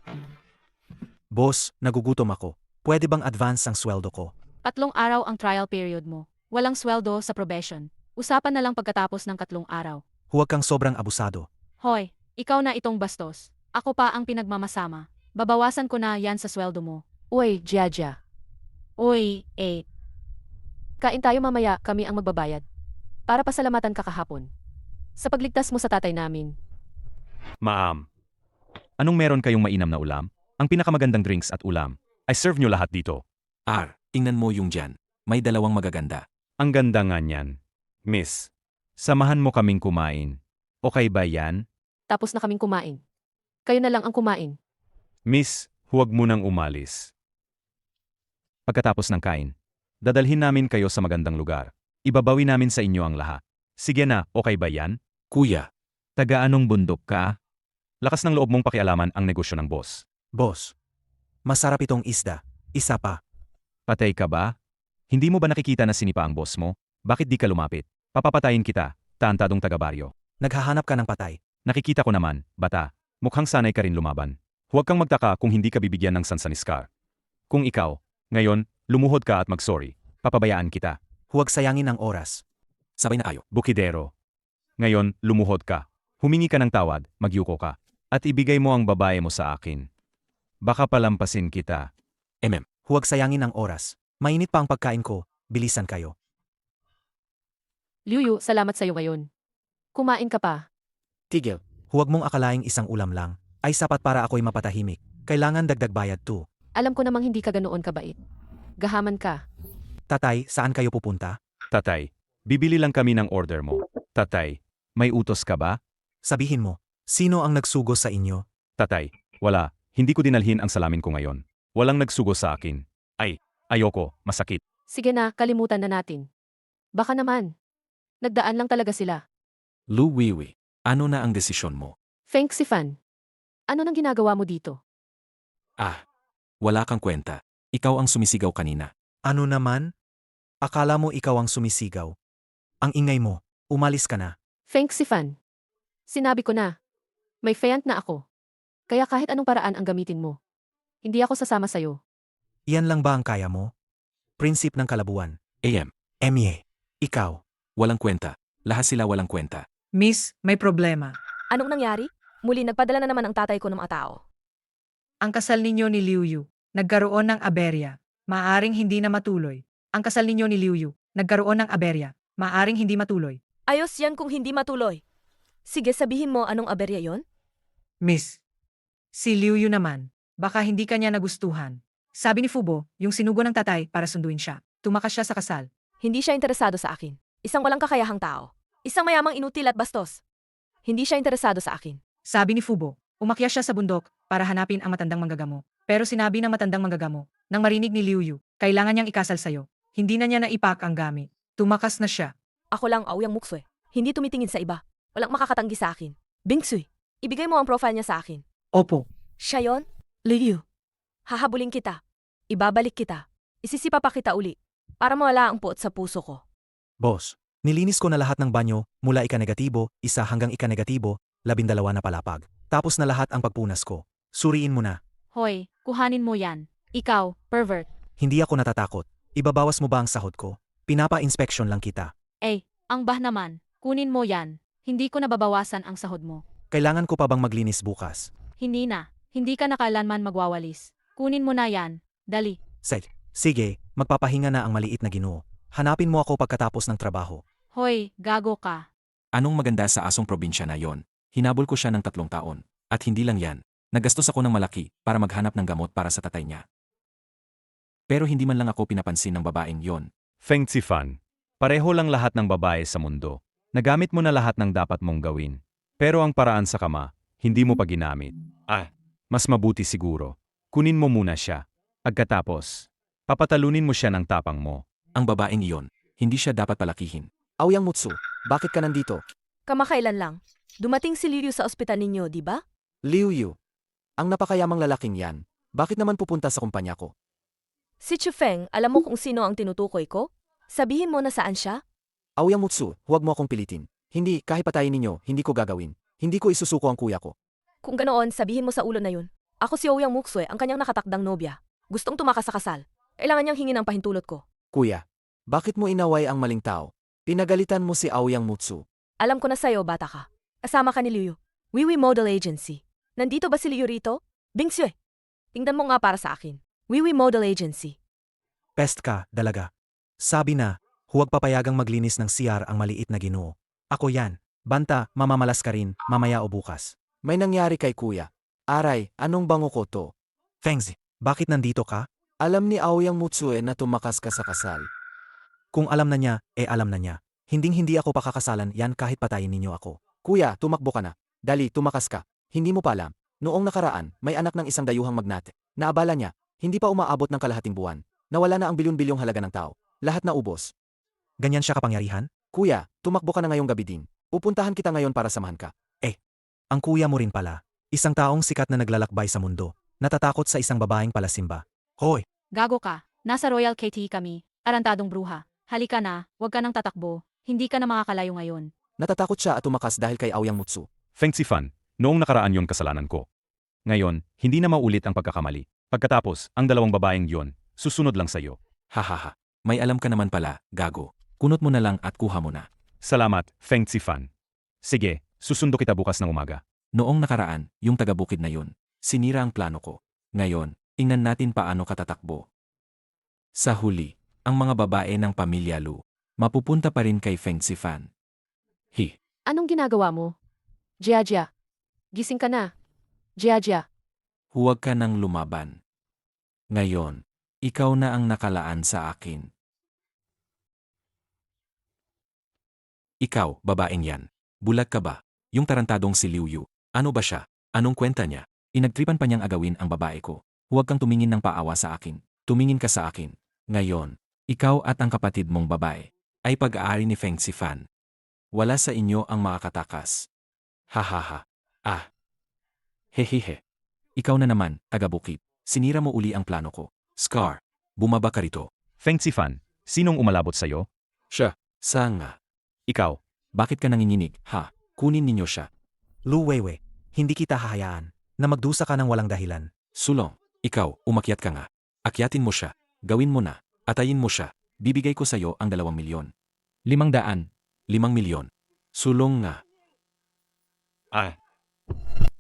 Boss, nagugutom ako. Pwede bang advance ang sweldo ko? 3 araw ang trial period mo. Walang sweldo sa probation. Usapan na lang pagkatapos ng 3 araw. Huwag kang sobrang abusado. Hoy, ikaw na itong bastos. Ako pa ang pinagmamasama. Babawasan ko na yan sa sweldo mo. Uy, Jia. Uy, Kain tayo mamaya, kami ang magbabayad. Para pasalamatan ka kahapon. Sa pagligtas mo sa tatay namin. Ma'am. Anong meron kayong mainam na ulam? Ang pinakamagandang drinks at ulam. I serve nyo lahat dito. Tingnan mo yung dyan. May 2 magaganda. Ang ganda nga niyan. Miss, samahan mo kaming kumain. Okay ba yan? Tapos na kaming kumain. Kayo na lang ang kumain. Miss, huwag mo nang umalis. Pagkatapos ng kain, dadalhin namin kayo sa magandang lugar. Ibabawi namin sa inyo ang lahat. Sige na, okay ba yan? Kuya, Taga anong bundok ka? Lakas ng loob mong pakialaman ang negosyo ng boss. Boss, masarap itong isda. Isa pa. Patay ka ba? Hindi mo ba nakikita na sinipa ang boss mo? Bakit di ka lumapit? Papapatayin kita, tantadong taga-baryo. Naghahanap ka ng patay. Nakikita ko naman, bata. Mukhang sanay ka rin lumaban. Huwag kang magtaka kung hindi ka bibigyan ng sansaniskar. Kung ikaw, ngayon, lumuhod ka at mag-sorry. Papabayaan kita. Huwag sayangin ang oras. sabay na kayo. Bukidero. Ngayon, lumuhod ka. Humingi ka ng tawad, magyuko ka. At ibigay mo ang babae mo sa akin. Baka palampasin kita. Huwag sayangin ang oras. Mainit pa ang pagkain ko. Bilisan kayo. Liu Yu, salamat sa'yo ngayon. Kumain ka pa. Tigil. Huwag mong akalaing isang ulam lang ay sapat para ako'y mapatahimik. Kailangan dagdag bayad to. Alam ko namang hindi ka ganoon kabait. Gahaman ka. Tatay, saan kayo pupunta? Tatay, bibili lang kami ng order mo. Tatay, may utos ka ba? Sabihin mo, sino ang nagsugo sa inyo? Tatay, wala. Hindi ko dinalhin ang salamin ko ngayon. Walang nagsugo sa akin. Ay, ayoko, masakit. Sige na, kalimutan na natin. Baka naman. Nagdaan lang talaga sila. Lu Weiwei, ano na ang desisyon mo? Feng Xifan. Ano nang ginagawa mo dito? Ah, wala kang kwenta. Ikaw ang sumisigaw kanina. Ano naman? Akala mo ikaw ang sumisigaw. Ang ingay mo, umalis ka na. Feng Xifan. Sinabi ko na. May fiant na ako. Kaya kahit anong paraan ang gamitin mo. Hindi ako sasama sa'yo. Iyan lang ba ang kaya mo? Prinsip ng kalabuan. AM, Emye, ikaw. walang kwenta. Lahat sila walang kwenta. Miss, may problema. Anong nangyari? Muli nagpadala na naman ang tatay ko ng mga tao. Ang kasal ninyo ni Liu Yu, nagkaroon ng aberya. Maaring hindi na matuloy. Ang kasal ninyo ni Liu Yu, nagkaroon ng aberya. Maaring hindi matuloy. Ayos yan kung hindi matuloy. Sige, sabihin mo anong aberya yon? Miss, si Liu Yu naman, baka hindi kanya nagustuhan. Sabi ni Fubo, yung sinugo ng tatay para sunduin siya. Tumakas siya sa kasal. Hindi siya interesado sa akin. Isang walang kakayahang tao. Isang mayamang inutil at bastos. Hindi siya interesado sa akin. Sabi ni Fubo, umakyat siya sa bundok para hanapin ang matandang manggagamo. Pero sinabi ng matandang manggagamo, nang marinig ni Liu Yu, kailangan niyang ikasal sa'yo. Hindi na niya naipak ang gamit. Tumakas na siya. Ako lang Aoyang Muksue. Hindi tumitingin sa iba. Walang makakatanggi sa akin. Bingsui, ibigay mo ang profile niya sa akin. Opo. Siya yon? Liu. Hahabulin kita. Ibabalik kita. Isisipa pa kita uli. Para mawala ang puot sa puso ko. Boss, nilinis ko na lahat ng banyo mula ika-negatibo, 1 hanggang ika-negatibo, 12 na palapag. Tapos na lahat ang pagpunas ko. Suriin mo na. Hoy, kuhanin mo yan. Ikaw, pervert. Hindi ako natatakot. Ibabawas mo ba ang sahod ko? Pinapa-inspeksyon lang kita. Ang bah naman. Kunin mo yan. Hindi ko nababawasan ang sahod mo. Kailangan ko pa bang maglinis bukas? Hindi na. Hindi ka nakalanman magwawalis. Kunin mo na yan. Dali. Sige, magpapahinga na ang maliit na Ginoo. Hanapin mo ako pagkatapos ng trabaho. Hoy, gago ka. Anong maganda sa asong probinsya na yon? Hinabol ko siya ng 3 taon. At hindi lang yan. Nagastos ako ng malaki para maghanap ng gamot para sa tatay niya. Pero hindi man lang ako pinapansin ng babaeng yon. Feng Xifan, pareho lang lahat ng babae sa mundo. Nagamit mo na lahat ng dapat mong gawin. Pero ang paraan sa kama, hindi mo pa ginamit. Mas mabuti siguro. Kunin mo muna siya. Pagkatapos, papatalunin mo siya ng tapang mo. Ang babaeng iyon, hindi siya dapat palakihin. Aoyang Mutsu, bakit ka nandito? Kamakailan lang. Dumating si Liu sa ospital ninyo, di ba? Liu Yu. Ang napakayamang lalaking yan. Bakit naman pupunta sa kumpanya ko? Si Chufeng, alam mo kung sino ang tinutukoy ko? Sabihin mo na saan siya? Aoyang Mutsu, huwag mo akong pilitin. Hindi, kahit patayin ninyo, hindi ko gagawin. Hindi ko isusuko ang kuya ko. Kung ganoon, sabihin mo sa ulo na yun. Ako si Ouyang Muksue, ang kanyang nakatakdang nobya. Gustong tumakas sa kasal. Kailangan niyang hingin ang pahintulot ko. Kuya, bakit mo inaway ang maling tao? Pinagalitan mo si Aoyang Mutsu. Alam ko na sa'yo, bata ka. Kasama ka ni Liu. Wiwi Model Agency. Nandito ba si Liu rito? Bingsue. Tingnan mo nga para sa akin. Wiwi Model Agency. Pest ka, dalaga. Sabi na, huwag papayagang maglinis ng CR ang maliit na Ginoo. Ako yan. Banta, mamamalas ka rin, mamaya o bukas. May nangyari kay kuya. Aray, anong bango ko to? Fengzi, bakit nandito ka? Alam ni Aoyang Mutsue na tumakas ka sa kasal. Kung alam na niya, alam na niya. Hinding-hindi ako pakakasalan yan kahit patayin ninyo ako. Kuya, tumakbo ka na. Dali, tumakas ka. Hindi mo pa alam. Noong nakaraan, may anak ng isang dayuhang magnate. Naabala niya, hindi pa umaabot ng kalahating buwan. Nawala na ang bilyon-bilyong halaga ng tao. Lahat na ubos. Ganyan siya kapangyarihan? Kuya, tumakbo ka na ngayong gabi din. Pupuntahan kita ngayon para samahan ka. Ang kuya mo rin pala. Isang taong sikat na naglalakbay sa mundo. Natatakot sa isang babaeng palasimba. Hoy, Gago ka. Nasa Royal KT kami. Arantadong bruha. Halika na. Huwag ka nang tatakbo. Hindi ka na makakalayo ngayon. Natatakot siya at tumakas dahil kay Aoyang Mutsu. Feng Xifan, noong nakaraan yon kasalanan ko. Ngayon, hindi na maulit ang pagkakamali. Pagkatapos, ang 2 babaeng yon, susunod lang sa'yo. Hahaha. May alam ka naman pala, gago. Kunot mo na lang at kuha mo na. Salamat, Feng Xifan. Sige, susundo kita bukas ng umaga. Noong nakaraan, yung taga-bukid na yun, sinira ang plano ko. Ngayon, tingnan natin paano katatakbo. Sa huli, ang mga babae ng pamilya Lu, mapupunta pa rin kay Feng Xifan. Anong ginagawa mo? Jia. Gising ka na. Jia. Huwag ka nang lumaban. Ngayon, ikaw na ang nakalaan sa akin. Ikaw, babaeng yan. Bulag ka ba? Yung tarantadong si Liu Yu. Ano ba siya? Anong kwenta niya? Inagtripan pa niyang agawin ang babae ko. Huwag kang tumingin ng paawa sa akin. Tumingin ka sa akin. Ngayon, ikaw at ang kapatid mong babae ay pag-aari ni Feng Sifan. Wala sa inyo ang makakatakas. Hahaha. Ah. Hehehe. Ikaw na naman, taga-bukid. Sinira mo uli ang plano ko. Scar, bumaba ka rito. Feng Sifan, sinong umalabot sa'yo? Siya. Nga. Ikaw. Bakit ka nanginginig, ha? Kunin ninyo siya. Lu Weiwei, hindi kita hahayaan na magdusa ka ng walang dahilan. Sulong, ikaw, umakyat ka nga. Akyatin mo siya. Gawin mo na. Atayin mo siya. Bibigay ko sa'yo ang 2 milyon. 500. 5 milyon. Sulong nga.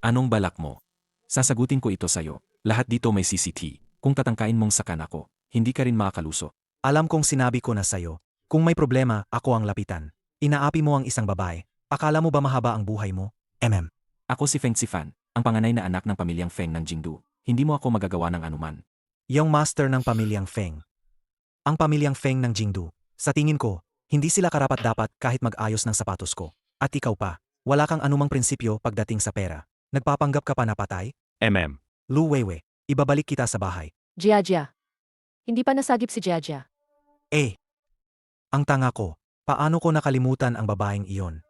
Anong balak mo? Sasagutin ko ito sa'yo. Lahat dito may CCT. Kung tatangkain mong sakan ako, hindi ka rin makakaluso. Alam kong sinabi ko na sa'yo, kung may problema, ako ang lapitan. Inaapi mo ang isang babae. Akala mo ba mahaba ang buhay mo? Ako si Feng Sifan, ang panganay na anak ng pamilyang Feng ng Jingdu. Hindi mo ako magagawa ng anuman. Yung master ng pamilyang Feng. Ang pamilyang Feng ng Jingdu. Sa tingin ko, hindi sila karapat-dapat kahit mag-ayos ng sapatos ko. At ikaw pa, wala kang anumang prinsipyo pagdating sa pera. Nagpapanggap ka pa na patay? Lu Weiwei, ibabalik kita sa bahay. Jiajia. Hindi pa nasagip si Jiajia. Ang tanga ko, paano ko nakalimutan ang babaeng iyon?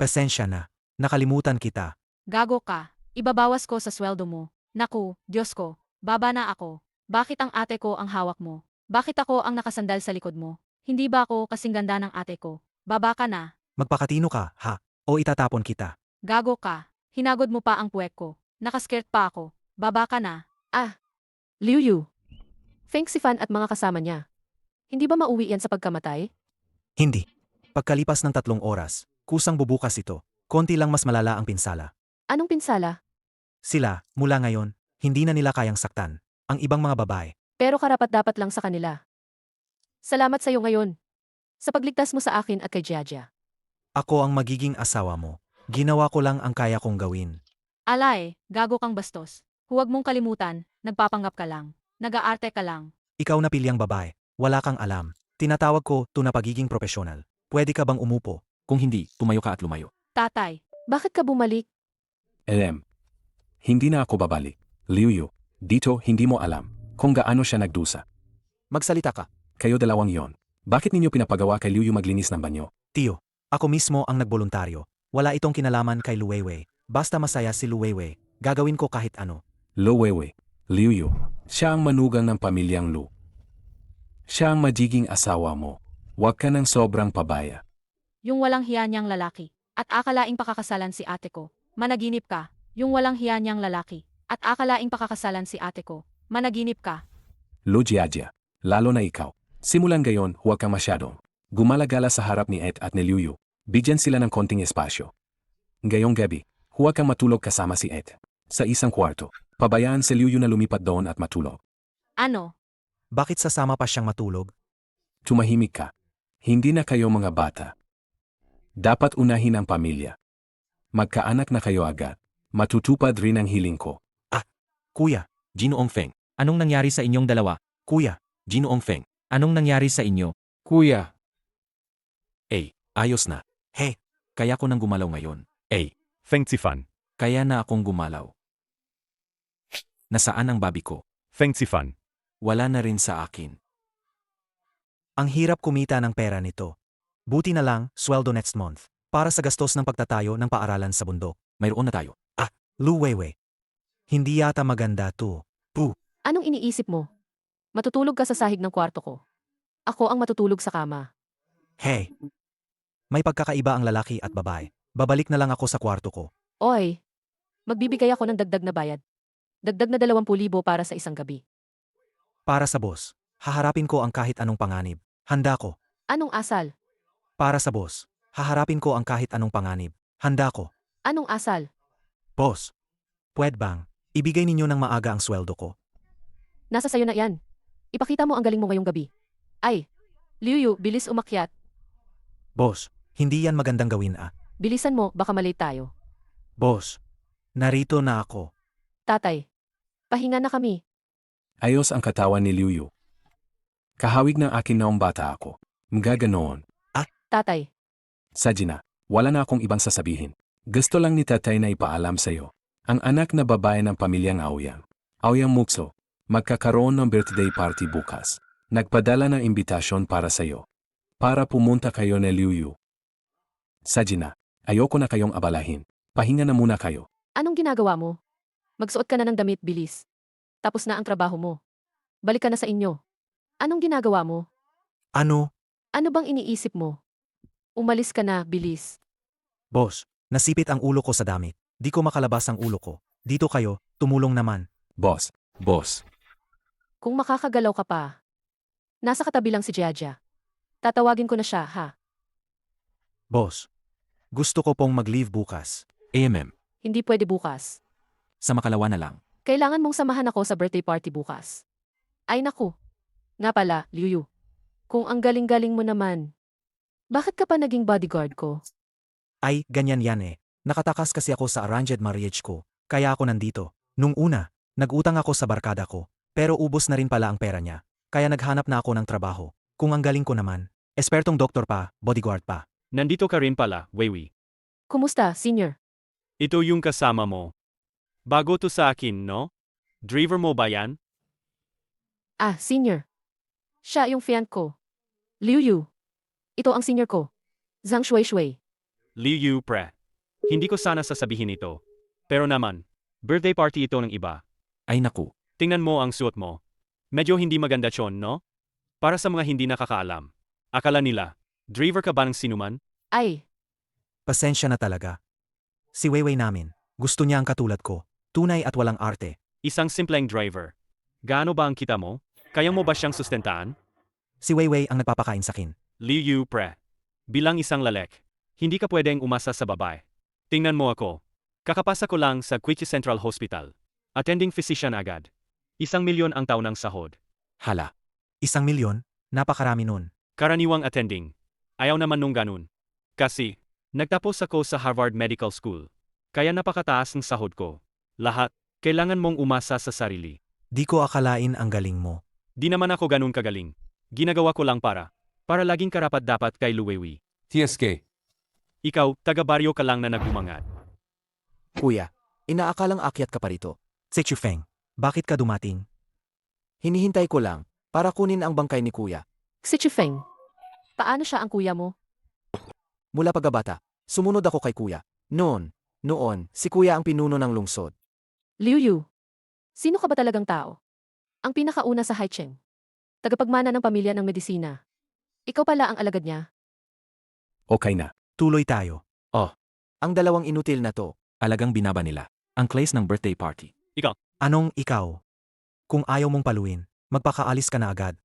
Pasensya na, nakalimutan kita. Gago ka. Ibabawas ko sa sweldo mo. Naku, Diyos ko. Baba na ako. Bakit ang ate ko ang hawak mo? Bakit ako ang nakasandal sa likod mo? Hindi ba ako kasing ganda ng ate ko? Baba ka na. Magpakatino ka, ha? O itatapon kita. Gago ka. Hinagod mo pa ang puwek ko. Nakaskirt pa ako. Baba ka na. Liu Yu. Feng Sifan at mga kasama niya. Hindi ba mauwi yan sa pagkamatay? Hindi. Pagkalipas ng 3 oras, kusang bubukas ito. Konti lang mas malala ang pinsala. Anong pinsala? Sila, mula ngayon, hindi na nila kayang saktan ang ibang mga babae. Pero karapat-dapat lang sa kanila. Salamat sa iyo ngayon. Sa pagligtas mo sa akin at kay Jiajia. Ako ang magiging asawa mo. Ginawa ko lang ang kaya kong gawin. Alay, gago kang bastos. Huwag mong kalimutan, nagpapanggap ka lang. Nag-aarte ka lang. Ikaw na pilyang babae, wala kang alam. Tinatawag ko ito na pagiging profesional. Pwede ka bang umupo? Kung hindi, tumayo ka at lumayo. Tatay, Bakit ka bumalik? Hindi na ako babalik. Liu Yu, dito hindi mo alam kung gaano siya nagdusa. Magsalita ka. Kayo dalawang yon. Bakit ninyo pinapagawa kay Liu Yu maglinis ng banyo? Tio, ako mismo ang nagboluntaryo. Wala itong kinalaman kay Lu Weiwei. Basta masaya si Lu Weiwei, gagawin ko kahit ano. Lu Weiwei, Liu Yu, siya ang manugang ng pamilyang Lu. Siya ang magiging asawa mo. Huwag ka ng sobrang pabaya. yung walang hiya niyang lalaki. At akalaing pakakasalan si ate ko. Managinip ka. Yung walang hiya niyang lalaki. At akalaing pakakasalan si ate ko. Managinip ka. Lu Jiajia, lalo na ikaw. Simulan gayon, huwag kang masyadong gumalagala sa harap ni Ed at ni Liu Yu. Bigyan sila ng konting espasyo. Ngayong gabi, huwag kang matulog kasama si Ed. Sa isang kwarto, pabayaan si Liu Yu na lumipat doon at matulog. Ano? Bakit sasama pa siyang matulog? Tumahimik ka. Hindi na kayo mga bata. Dapat unahin ang pamilya. Magkaanak na kayo agad. Matutupad rin ang hiling ko. Kuya, Ginoong Feng, anong nangyari sa inyong dalawa? kuya, Ginoong Feng, anong nangyari sa inyo? Kuya. Ayos na. Hey. Kaya ko nang gumalaw ngayon. Feng Sifan. Kaya na akong gumalaw. Nasaan ang babi ko? Feng Sifan. Wala na rin sa akin. ang hirap kumita ng pera nito. Buti na lang, sweldo next month. Para sa gastos ng pagtatayo ng paaralan sa bundok. Mayroon na tayo. Lu Weiwei. Hindi yata maganda to. Anong iniisip mo? Matutulog ka sa sahig ng kwarto ko. Ako ang matutulog sa kama. Hey. May pagkakaiba ang lalaki at babae. Babalik na lang ako sa kwarto ko. Oy, magbibigay ako ng dagdag na bayad. Dagdag na 20,000 para sa isang gabi. Para sa boss, haharapin ko ang kahit anong panganib. Handa ko. Anong asal? Para sa boss, haharapin ko ang kahit anong panganib. Handa ko. Anong asal? Boss, pwede bang, ibigay ninyo ng maaga ang sweldo ko? Nasa sayo na yan. Ipakita mo ang galing mo ngayong gabi. Ay, Liu Yu, bilis umakyat. Boss, hindi yan magandang gawin Bilisan mo, baka malate tayo. Boss, narito na ako. Tatay, pahinga na kami. Ayos ang katawan ni Liu Yu. Kahawig ng akin noong bata ako. Mga ganoon. Tatay, Sadya na, wala na akong ibang sasabihin. Gusto lang ni tatay na ipaalam sa'yo. Ang anak na babae ng pamilyang Aoyang Aoyang Mukso, magkakaroon ng birthday party bukas. Nagpadala ng imbitasyon para sa'yo. Para pumunta kayo ni Liuyu. Sajina, ayoko na kayong abalahin. Pahinga na muna kayo. Anong ginagawa mo? Magsuot ka na ng damit, bilis. Tapos na ang trabaho mo. Balik ka na sa inyo. Anong ginagawa mo? Ano? Ano bang iniisip mo? Umalis ka na, bilis. Boss, nasipit ang ulo ko sa damit. Di ko makalabas ang ulo ko. Dito kayo, tumulong naman. Boss, Kung makakagalaw ka pa. Nasa katabi lang si Jaja. Tatawagin ko na siya, ha? Boss, gusto ko pong mag-leave bukas. AMM, Hindi pwede bukas. sa makalawa na lang. Kailangan mong samahan ako sa birthday party bukas. Ay naku. Nga pala, Liuyu. Kung ang galing-galing mo naman. Bakit ka pa naging bodyguard ko? Ay, ganyan yan eh. Nakatakas kasi ako sa arranged marriage ko, kaya ako nandito. Nung una, nag-utang ako sa barkada ko, pero ubos na rin pala ang pera niya. Kaya naghanap na ako ng trabaho. Kung ang galing ko naman, espertong doktor pa, bodyguard pa. Nandito ka rin pala, Weiwei. Kumusta, senior? Ito yung kasama mo. Bago to sa akin, no? Driver mo ba yan? Ah, senior. Siya yung fiancé ko. Liuyu. Ito ang senior ko. Zhang Shui. Liu Yu pre. Hindi ko sana sasabihin ito. Pero naman, birthday party ito ng iba. Ay naku, Tingnan mo ang suot mo. Medyo hindi maganda chon, no? Para sa mga hindi nakakaalam. Akala nila, driver ka ba ng sinuman? Ay, Pasensya na talaga. Si Weiwei namin, gusto niya ang katulad ko, tunay at walang arte. Isang simpleng driver. Gaano ba ang kita mo? Kaya mo ba siyang sustentaan? Si Weiwei ang nagpapakain sa akin. Liu Yu pre. Bilang isang lalek, hindi ka pwedeng umasa sa babae. Tingnan mo ako. Kakapasa ko lang sa Quickie Central Hospital. Attending physician agad. 1,000,000 ang taon ng sahod. hala. 1,000,000? Napakarami nun. Karaniwang attending. Ayaw naman nung ganun. Kasi, nagtapos ako sa Harvard Medical School. Kaya napakataas ng sahod ko. Lahat, kailangan mong umasa sa sarili. Di ko akalain ang galing mo. Di naman ako ganun kagaling. Ginagawa ko lang para laging karapat-dapat kay Luwewi. TSK. Ikaw, taga-baryo ka lang na nagdumangad. Kuya, inaakalang akyat ka pa rito. Si Chufeng, bakit ka dumating? Hinihintay ko lang para kunin ang bangkay ni kuya. si Chifeng. Paano siya ang kuya mo? Mula pagkabata, sumunod ako kay kuya. Noon, si kuya ang pinuno ng lungsod. Liuyu. Sino ka ba talagang tao? Ang pinakauna sa Haicheng. Tagapagmana ng pamilya ng medisina. Ikaw pala ang alagad niya. Okay na. Tuloy tayo. Ang dalawang inutil na to. Alagang binaba nila. Ang clays ng birthday party. Anong ikaw? Kung ayaw mong paluin, magpakaalis ka na agad.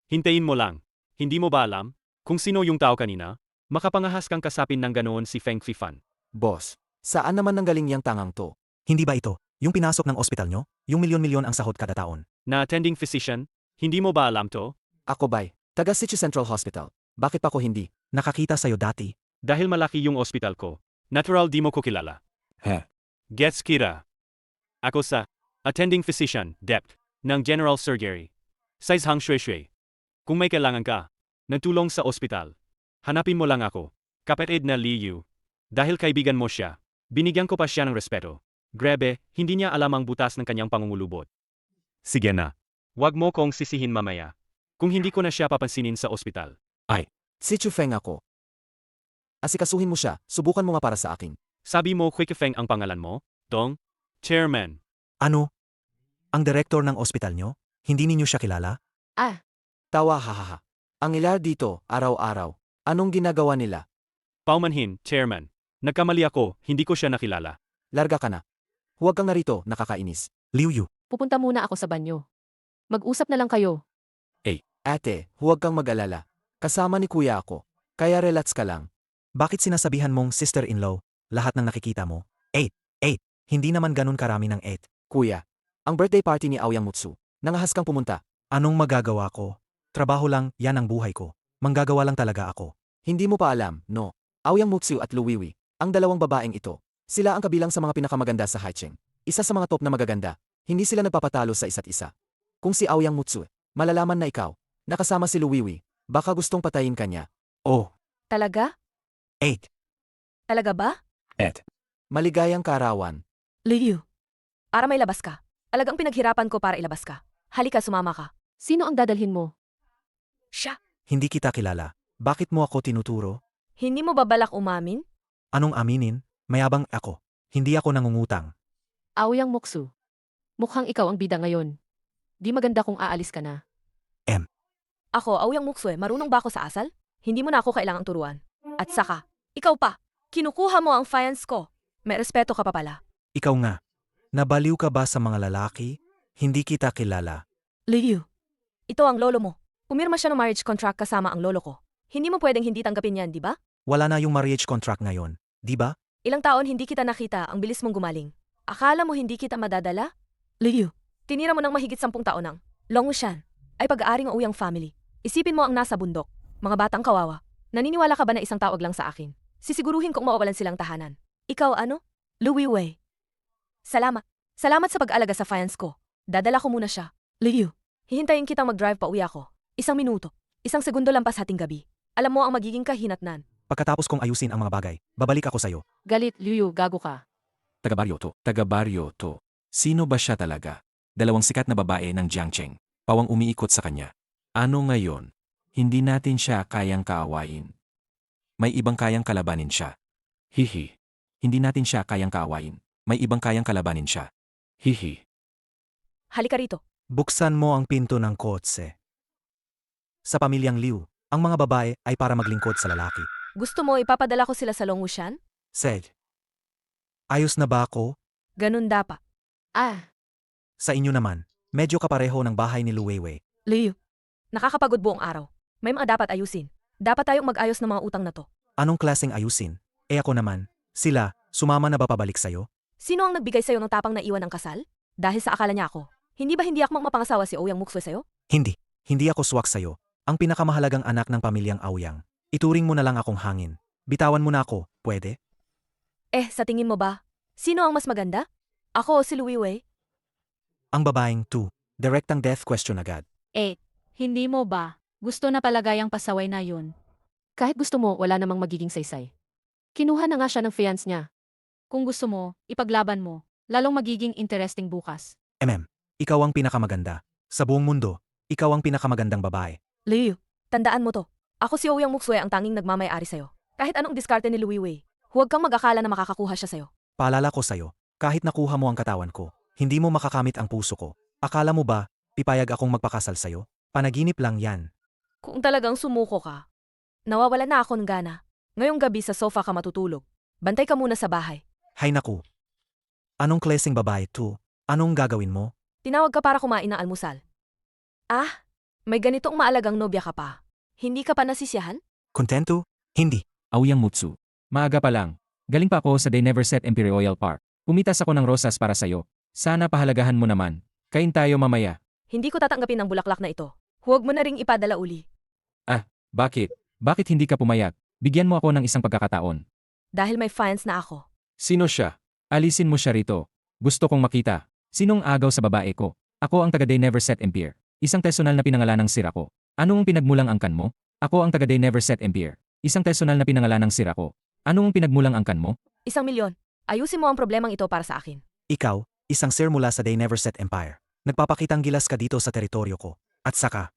Hintayin mo lang. Hindi mo ba alam kung sino yung tao kanina? Makapangahas kang kasapin ng ganoon si Feng Fifan. Boss, saan naman nanggaling yang tangang to? Hindi ba ito, yung pinasok ng ospital nyo? Yung milyon-milyon ang sahod kada taon. Na attending physician, hindi mo ba alam to? Ako ba'y, taga City Central Hospital. Bakit pa ko hindi? Nakakita sa'yo dati. Dahil malaki yung ospital ko. Natural di mo ko kilala. Gets kira. Ako sa attending physician, DEP, ng General Surgery. Size Hang Shui. Kung may kailangan ka, nagtulong sa ospital. Hanapin mo lang ako. Kapatid na Liu. Dahil kaibigan mo siya, binigyan ko pa siya ng respeto. Grabe, hindi niya alam ang butas ng kanyang pangungulubot. Sige na. Huwag mo kong sisihin mamaya. Kung hindi ko na siya papansinin sa ospital. Si Chufeng ako. Asikasuhin mo siya, subukan mo nga para sa akin. Sabi mo Quickfeng ang pangalan mo? Dong? Chairman. Ano? Ang direktor ng ospital nyo? Hindi ninyo siya kilala? Ah, Tawa hahaha. Ang ilar dito, araw-araw. Anong ginagawa nila? Paumanhin, Chairman. Nagkamali ako, hindi ko siya nakilala. Larga ka na. Huwag kang narito, nakakainis. Liuyu, pupunta muna ako sa banyo. Mag-usap na lang kayo. Ate, huwag kang mag-alala. Kasama ni kuya ako. Kaya relax ka lang. bakit sinasabihan mong sister-in-law, lahat ng nakikita mo? 8. Hindi naman ganun karami ng 8. Kuya, ang birthday party ni Aoyang Mutsu. Nangahas kang pumunta. Anong magagawa ko? Trabaho lang, yan ang buhay ko. Manggagawa lang talaga ako. Hindi mo pa alam, no? Aoyang Mutsu at Luwiwi, ang dalawang babaeng ito. Sila ang kabilang sa mga pinakamaganda sa Haicheng. Isa sa mga top na magaganda. Hindi sila nagpapatalo sa isa't isa. Kung si Aoyang Mutsu, malalaman na ikaw, nakasama si Luwiwi, baka gustong patayin ka niya. Oh, Talaga? 8. Talaga ba? Maligayang kaarawan. Liu. Para may labas ka. Alagang pinaghirapan ko para ilabas ka. Halika, sumama ka. Sino ang dadalhin mo? Siya. Hindi kita kilala. Bakit mo ako tinuturo? Hindi mo ba balak umamin? Anong aminin? Mayabang ako. Hindi ako nangungutang. Aoyang Moksu. Mukhang ikaw ang bida ngayon. Di maganda kung aalis ka na. Ako, Aoyang Muksue, marunong ba ako sa asal? Hindi mo na ako kailangang turuan. At saka, ikaw pa. Kinukuha mo ang fiance ko. May respeto ka pa pala. Ikaw nga. Nabaliw ka ba sa mga lalaki? Hindi kita kilala. Liu. Ito ang lolo mo. Pumirma siya ng marriage contract kasama ang lolo ko. Hindi mo pwedeng hindi tanggapin yan, di ba? Wala na yung marriage contract ngayon. Di ba? Ilang taon hindi kita nakita, ang bilis mong gumaling. Akala mo hindi kita madadala? Liu. Tinira mo ng mahigit 10 taon ang Longwushan ay pag-aaring Ouyang family. Isipin mo ang nasa bundok. Mga batang kawawa. Naniniwala ka ba na isang tawag lang sa akin? Sisiguruhin kong mawawalan silang tahanan. Ikaw ano? Louis Wei. Salamat. Salamat sa pag-alaga sa fiance ko. Dadala ko muna siya. Liu. Hihintayin kitang mag-drive pa uwi ako. 1 minuto. 1 segundo lampas hating gabi. Alam mo ang magiging kahinatnan. Pagkatapos kong ayusin ang mga bagay, babalik ako sa'yo. Galit, Liu, gago ka. Taga-baryo to. Taga-baryo to. Sino ba siya talaga? 2 sikat na babae ng Jiangcheng. Pawang umiikot sa kanya. Ano ngayon? Hindi natin siya kayang kaawayin. May ibang kayang kalabanin siya. Hihi. Hindi natin siya kayang kaawayin. May ibang kayang kalabanin siya. Hihi. Halika rito. Buksan mo ang pinto ng kotse. Sa pamilyang Liu, ang mga babae ay para maglingkod sa lalaki. Gusto mo ipapadala ko sila sa Longwushan? Said. Ayos na ba ako? Ganun dapat. Ah, Sa inyo naman, medyo kapareho ng bahay ni Lu Weiwei. Liu. Nakakapagod buong araw. May mga dapat ayusin. Dapat tayong mag-ayos ng mga utang na to. Anong klaseng ayusin? Ako naman, sila, sumama na ba pabalik sa'yo? Sino ang nagbigay sa'yo ng tapang na iwan ng kasal? Dahil sa akala niya ako. Hindi ba hindi ako mapangasawa si Ouyang Muksue sa'yo? Hindi. Hindi ako swak sa'yo. Ang pinakamahalagang anak ng pamilyang Aoyang. Ituring mo na lang akong hangin. Bitawan mo na ako, pwede? Sa tingin mo ba? Sino ang mas maganda? Ako o si Louis Wei? Ang babaeng 2. Direktang death question agad. 8. Hindi mo ba? Gusto na palagayang pasaway na yun. kahit gusto mo, wala namang magiging saysay. Kinuha na nga siya ng fiance niya. Kung gusto mo, ipaglaban mo. Lalong magiging interesting bukas. Ikaw ang pinakamaganda. Sa buong mundo, ikaw ang pinakamagandang babae. Liu, tandaan mo to. Ako si Ouyang Muksue ang tanging nagmamayari sa'yo. Kahit anong diskarte ni Louis Wei, huwag kang mag-akala na makakakuha siya sa'yo. Paalala ko sa'yo, kahit nakuha mo ang katawan ko, hindi mo makakamit ang puso ko. Akala mo ba, pipayag akong magpakasal sa'yo? Panaginip lang yan. Kung talagang sumuko ka, nawawala na ako ng gana. Ngayong gabi sa sofa ka matutulog. Bantay ka muna sa bahay. Hay naku. Anong klaseng babae to? Anong gagawin mo? Tinawag ka para kumain ng almusal. May ganitong maalagang nobya ka pa. Hindi ka pa nasisiyahan? Kontento? Hindi. Aoyang Mutsu. Maaga pa lang. Galing pa ako sa They Never Set Imperial Park. Pumitas ako ng rosas para sa'yo. Sana pahalagahan mo naman. Kain tayo mamaya. Hindi ko tatanggapin ang bulaklak na ito. Huwag mo na ring ipadala uli. Bakit? Bakit hindi ka pumayag? Bigyan mo ako ng isang pagkakataon. Dahil may fans na ako. Sino siya? Alisin mo siya rito. Gusto kong makita. Sinong agaw sa babae ko? Ako ang taga They Never Set Empire. Isang personal na pinangalan ng sira ko. Anong pinagmulang angkan mo? Ako ang taga They Never Set Empire. Isang personal na pinangalan ng sira ko. Anong pinagmulang angkan mo? 1,000,000. Ayusin mo ang problemang ito para sa akin. Ikaw, isang sir mula sa They Never Set Empire. Nagpapakitang gilas ka dito sa teritoryo ko. At saka,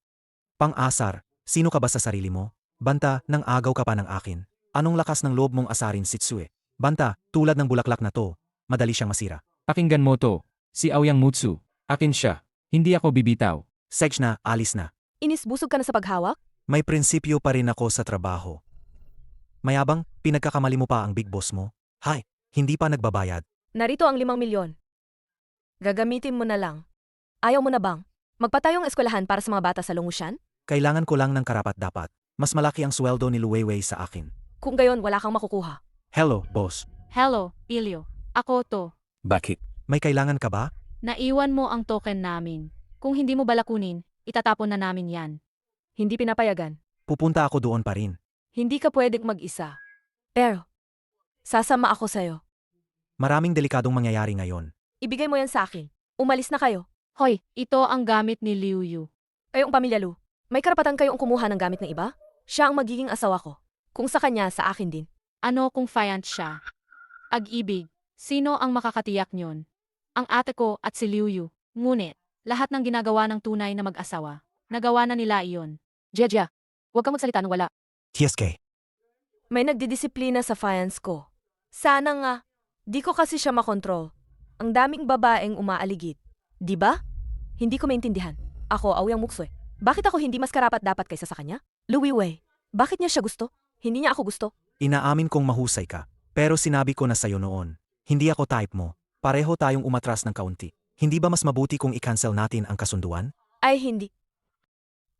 pang-asar, sino ka ba sa sarili mo? Banta, nang agaw ka pa ng akin. Anong lakas ng loob mong asarin, Sitsue? Banta, tulad ng bulaklak na to, madali siyang masira. Pakinggan mo to. Si Aoyang Mutsu. Akin siya. Hindi ako bibitaw. Sedge na, alis na. Inis, busog ka na sa paghawak? May prinsipyo pa rin ako sa trabaho. Mayabang, pinagkakamali mo pa ang big boss mo. Hay, hindi pa nagbabayad. Narito ang 5,000,000. Gagamitin mo na lang. Ayaw mo na bang? Magpatayong eskwelahan para sa mga bata sa Longwushan? Kailangan ko lang ng karapat-dapat. Mas malaki ang sweldo ni Lu Weiwei sa akin. Kung gayon, wala kang makukuha. Hello, boss. Hello, Ilyo. Ako to. Bakit? May kailangan ka ba? Naiwan mo ang token namin. Kung hindi mo balakunin, itatapon na namin yan. Hindi pinapayagan. Pupunta ako doon pa rin. Hindi ka pwedeng mag-isa. Pero, sasama ako sa'yo. Maraming delikadong mangyayari ngayon. Ibigay mo yan sa akin. Umalis na kayo. Hoy, ito ang gamit ni Liu Yu. Kayong pamilya Lu, may karapatan kayong kumuha ng gamit ng iba? Siya ang magiging asawa ko. Kung sa kanya, sa akin din. Ano kung fiance siya? Ag-ibig. Sino ang makakatiyak nyon? Ang ate ko at si Liu Yu. Ngunit, lahat ng ginagawa ng tunay na mag-asawa, nagawa na nila iyon. Jeja, huwag kang magsalita ng wala. TSK. May nagdidisiplina sa fiance ko. Sana nga. Di ko kasi siya makontrol. Ang daming babaeng umaaligid. Di ba? Hindi ko maintindihan. Ako, Aoyang Muksue. Bakit ako hindi mas karapat-dapat kaysa sa kanya? Louis Wei. Bakit niya siya gusto? Hindi niya ako gusto. Inaamin kong mahusay ka. Pero sinabi ko na sa'yo noon. Hindi ako type mo. Pareho tayong umatras ng kaunti. Hindi ba mas mabuti kung i-cancel natin ang kasunduan? Ay, hindi.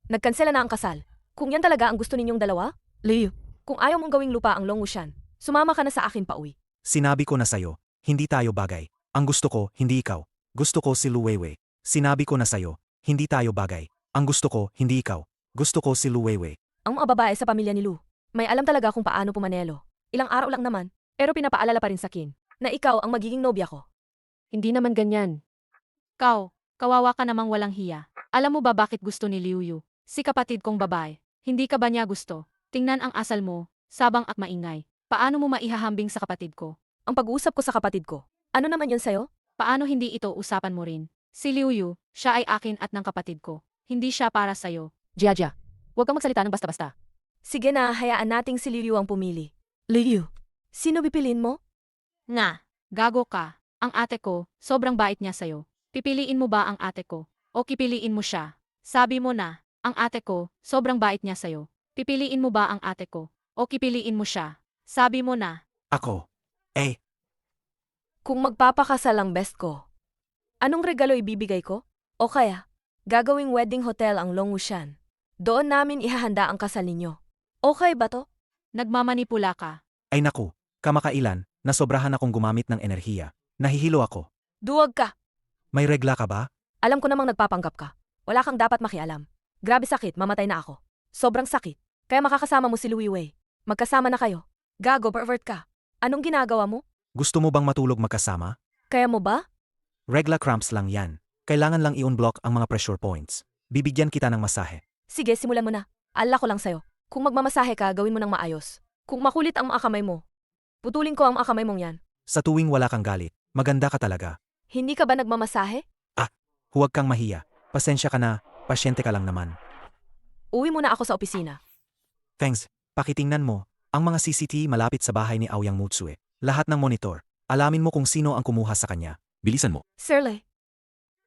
Nagkansela na ang kasal. Kung yan talaga ang gusto ninyong dalawa, Liu, kung ayaw mong gawing lupa ang Longwushan, sumama ka na sa akin pauwi. Sinabi ko na sa'yo, hindi tayo bagay. Ang gusto ko, hindi ikaw. Gusto ko si Lu Weiwei. Sinabi ko na sa'yo, hindi tayo bagay. Ang gusto ko, hindi ikaw. Gusto ko si Lu Weiwei. Ang mga babae sa pamilya ni Lu, may alam talaga kung paano pumanelo. Ilang araw lang naman, pero pinapaalala pa rin sa akin na ikaw ang magiging nobya ko. Hindi naman ganyan. Kawawa ka namang walang hiya. Alam mo ba bakit gusto ni Liu Yu? Si kapatid kong babae. Hindi ka ba niya gusto? Tingnan ang asal mo, sabang at maingay. Paano mo maihahambing sa kapatid ko? Ang pag-uusap ko sa kapatid ko, ano naman yun sa'yo? Paano hindi ito usapan mo rin? Si Liu Yu, siya ay akin at ng kapatid ko. Hindi siya para sa'yo. Jeja, huwag kang magsalita ng basta-basta. Sige na, hayaan nating si Liu ang pumili. Liu, sino pipiliin mo? Nga, gago ka. Ang ate ko, sobrang bait niya sa'yo. Pipiliin mo ba ang ate ko? O kipiliin mo siya? Sabi mo na, ang ate ko, sobrang bait niya sa'yo. Pipiliin mo ba ang ate ko? O kipiliin mo siya? Sabi mo na. Ako. Kung magpapakasal ang best ko, anong regalo ibibigay ko? O kaya, gagawing wedding hotel ang Longwushan. Doon namin ihahanda ang kasal ninyo. Okay ba to? Nagmamanipula ka. Ay naku, kamakailan, nasobrahan akong gumamit ng enerhiya. Nahihilo ako. Duwag ka. May regla ka ba? Alam ko namang nagpapanggap ka. Wala kang dapat makialam. Grabe sakit, mamatay na ako. Sobrang sakit. Kaya makakasama mo si Louis Wei. Magkasama na kayo. Gago, pervert ka. Anong ginagawa mo? Gusto mo bang matulog magkasama? Kaya mo ba? Regla cramps lang yan. Kailangan lang i-unblock ang mga pressure points. Bibigyan kita ng masahe. Sige, simulan mo na. Ala ko lang sa'yo. Kung magmamasahe ka, gawin mo ng maayos. Kung makulit ang mga kamay mo, putulin ko ang mga kamay mong yan. Sa tuwing wala kang galit, maganda ka talaga. Hindi ka ba nagmamasahe? Huwag kang mahiya. Pasensya ka na, pasyente ka lang naman. Uwi muna ako sa opisina. Thanks. Pakitingnan mo, ang mga CCTV malapit sa bahay ni Aoyang Mutsue. Lahat ng monitor. Alamin mo kung sino ang kumuha sa kanya. Bilisan mo. Sir Le,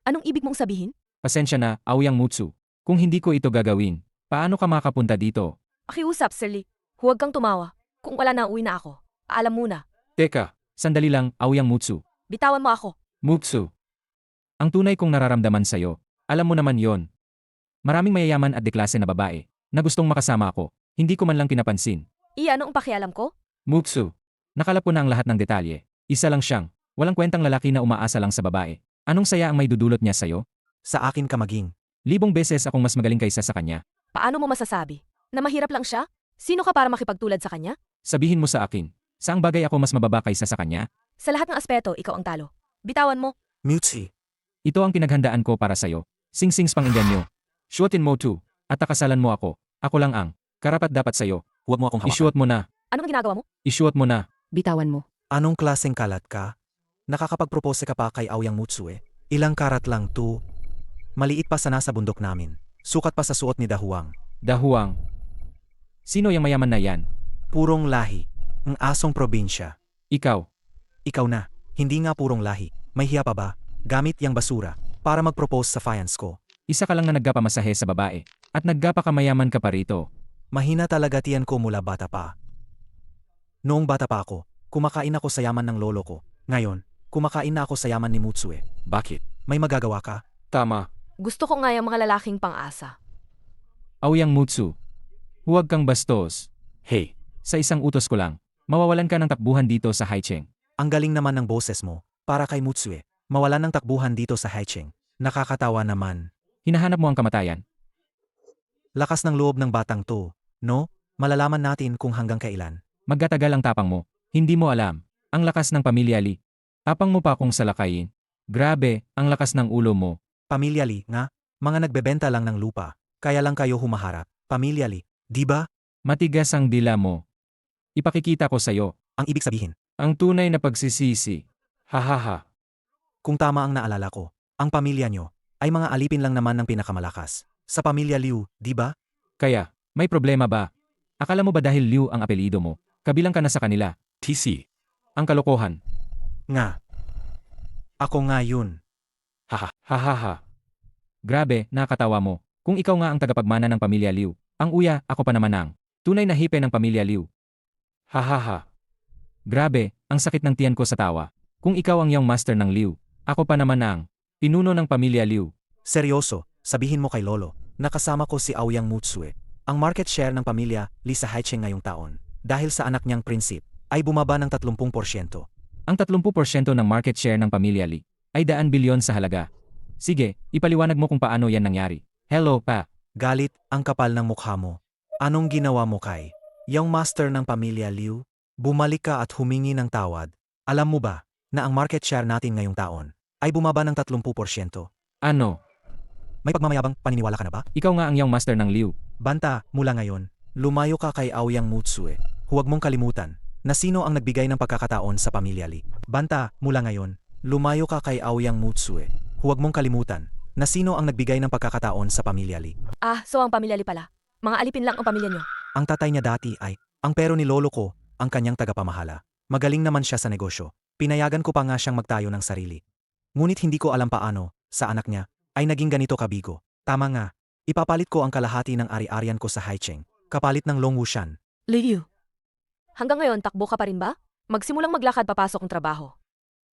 anong ibig mong sabihin? Pasensya na, Aoyang Mutsu. Kung hindi ko ito gagawin, paano ka makapunta dito? Pakiusap, Sir Lee. Huwag kang tumawa. Kung wala na, uwi na ako. Alam muna. Teka, sandali lang, Aoyang Mutsu. Bitawan mo ako. Mutsu. Ang tunay kong nararamdaman sa'yo, alam mo naman yon. Maraming mayayaman at deklase na babae na gustong makasama ako, hindi ko man lang pinapansin. Ano ang pakialam ko? Mutsu. Nakalap ko na ang lahat ng detalye. Isa lang siyang, walang kwentang lalaki na umaasa lang sa babae. Anong saya ang may dudulot niya sa'yo? Sa akin ka maging. Libong beses akong mas magaling kaysa sa kanya. Paano mo masasabi? Na mahirap lang siya? Sino ka para makipagtulad sa kanya? Sabihin mo sa akin, saang bagay ako mas mababa kaysa sa kanya? Sa lahat ng aspeto, ikaw ang talo. Bitawan mo. Mutsi. Ito ang pinaghandaan ko para sa'yo. Sing-sings panginggan nyo. Shuotin mo too. At takasalan mo ako. Ako lang ang karapat dapat sa'yo. Huwag mo akong hawakan. Isuot mo na. Anong ginagawa mo? Isuot mo na. Bitawan mo. Anong klaseng kalat ka? Nakakapagpropose ka pa kay Aoyang Mutsue? Ilang karat lang to? Maliit pa sa nasa bundok namin. Sukat pa sa suot ni Dahuang. Dahuang. Sino yung mayaman na yan? Purong lahi. Ang asong probinsya. Ikaw. Ikaw na. Hindi nga purong lahi. May hiya pa ba? Gamit yang basura para mag-propose sa fiance ko. Isa ka lang na nagpapamasahe sa babae. At nagpapakamayaman ka pa rito. Mahina talaga tiyan ko mula bata pa. Noong bata pa ako, kumakain ako sa yaman ng lolo ko. Ngayon, kumakain na ako sa yaman ni Mutsue. Bakit? May magagawa ka? Tama. Gusto ko nga yung mga lalaking pang-asa. Aoyang Mutsu. Huwag kang bastos. Hey, sa isang utos ko lang, mawawalan ka ng takbuhan dito sa Haicheng. Ang galing naman ng boses mo, para kay Mutsue. Mawalan ng takbuhan dito sa Haicheng. Nakakatawa naman. Hinahanap mo ang kamatayan. Lakas ng loob ng batang to, no? Malalaman natin kung hanggang kailan. Magkatagal ang tapang mo. Hindi mo alam. Ang lakas ng pamilya Li. Tapang mo pa akong salakayin. Grabe, ang lakas ng ulo mo. Pamilya Li, nga? Mga nagbebenta lang ng lupa. Kaya lang kayo humaharap. Pamilya Li, di ba? Matigas ang dila mo. Ipakikita ko sa'yo. Ang ibig sabihin, Ang tunay na pagsisisi. Hahaha. kung tama ang naalala ko, Ang pamilya nyo ay mga alipin lang naman ng pinakamalakas. Sa pamilya Liu, di ba? Kaya, may problema ba? Akala mo ba dahil Liu ang apelyido mo, kabilang ka na sa kanila? TC. Ang kalokohan. Nga. Ako nga yun. Hahaha. Grabe, nakakatawa mo. Kung ikaw nga ang tagapagmana ng pamilya Liu, ang uya, ako pa naman ang tunay na hipe ng pamilya Liu. Hahaha. Grabe, ang sakit ng tiyan ko sa tawa. Kung ikaw ang young master ng Liu, ako pa naman ang pinuno ng pamilya Liu. Seryoso, sabihin mo kay Lolo, nakasama ko si Aoyang Mutsue. Ang market share ng pamilya Li sa Haicheng ngayong taon, dahil sa anak niyang prinsip, ay bumaba ng 30%. Ang 30% ng market share ng pamilya Li ay daan bilyon sa halaga. Sige, ipaliwanag mo kung paano yan nangyari. Hello, pa. Galit ang kapal ng mukha mo. Anong ginawa mo kay young master ng pamilya Liu? Bumalik ka at humingi ng tawad. Alam mo ba na ang market share natin ngayong taon ay bumaba ng 30%? Ano? May pagmamayabang, paniniwala ka na ba? Ikaw nga ang young master ng Liu. Banta, mula ngayon, lumayo ka kay Aoyang Mutsue. Huwag mong kalimutan na sino ang nagbigay ng pagkakataon sa pamilya Li. Banta, mula ngayon, lumayo ka kay Aoyang Mutsue. Huwag mong kalimutan na sino ang nagbigay ng pagkakataon sa pamilya Li. So ang pamilya Li pala. Mga alipin lang ang pamilya nyo. Ang tatay niya dati ay, ang pero ni lolo ko, ang kanyang tagapamahala. Magaling naman siya sa negosyo. Pinayagan ko pa nga siyang magtayo ng sarili. Ngunit hindi ko alam paano, sa anak niya, ay naging ganito kabigo. Tama nga, ipapalit ko ang kalahati ng ari-arian ko sa Haicheng, kapalit ng Long Wushan. Liu. Hanggang ngayon, takbo ka pa rin ba? Magsimulang maglakad papasok ang trabaho.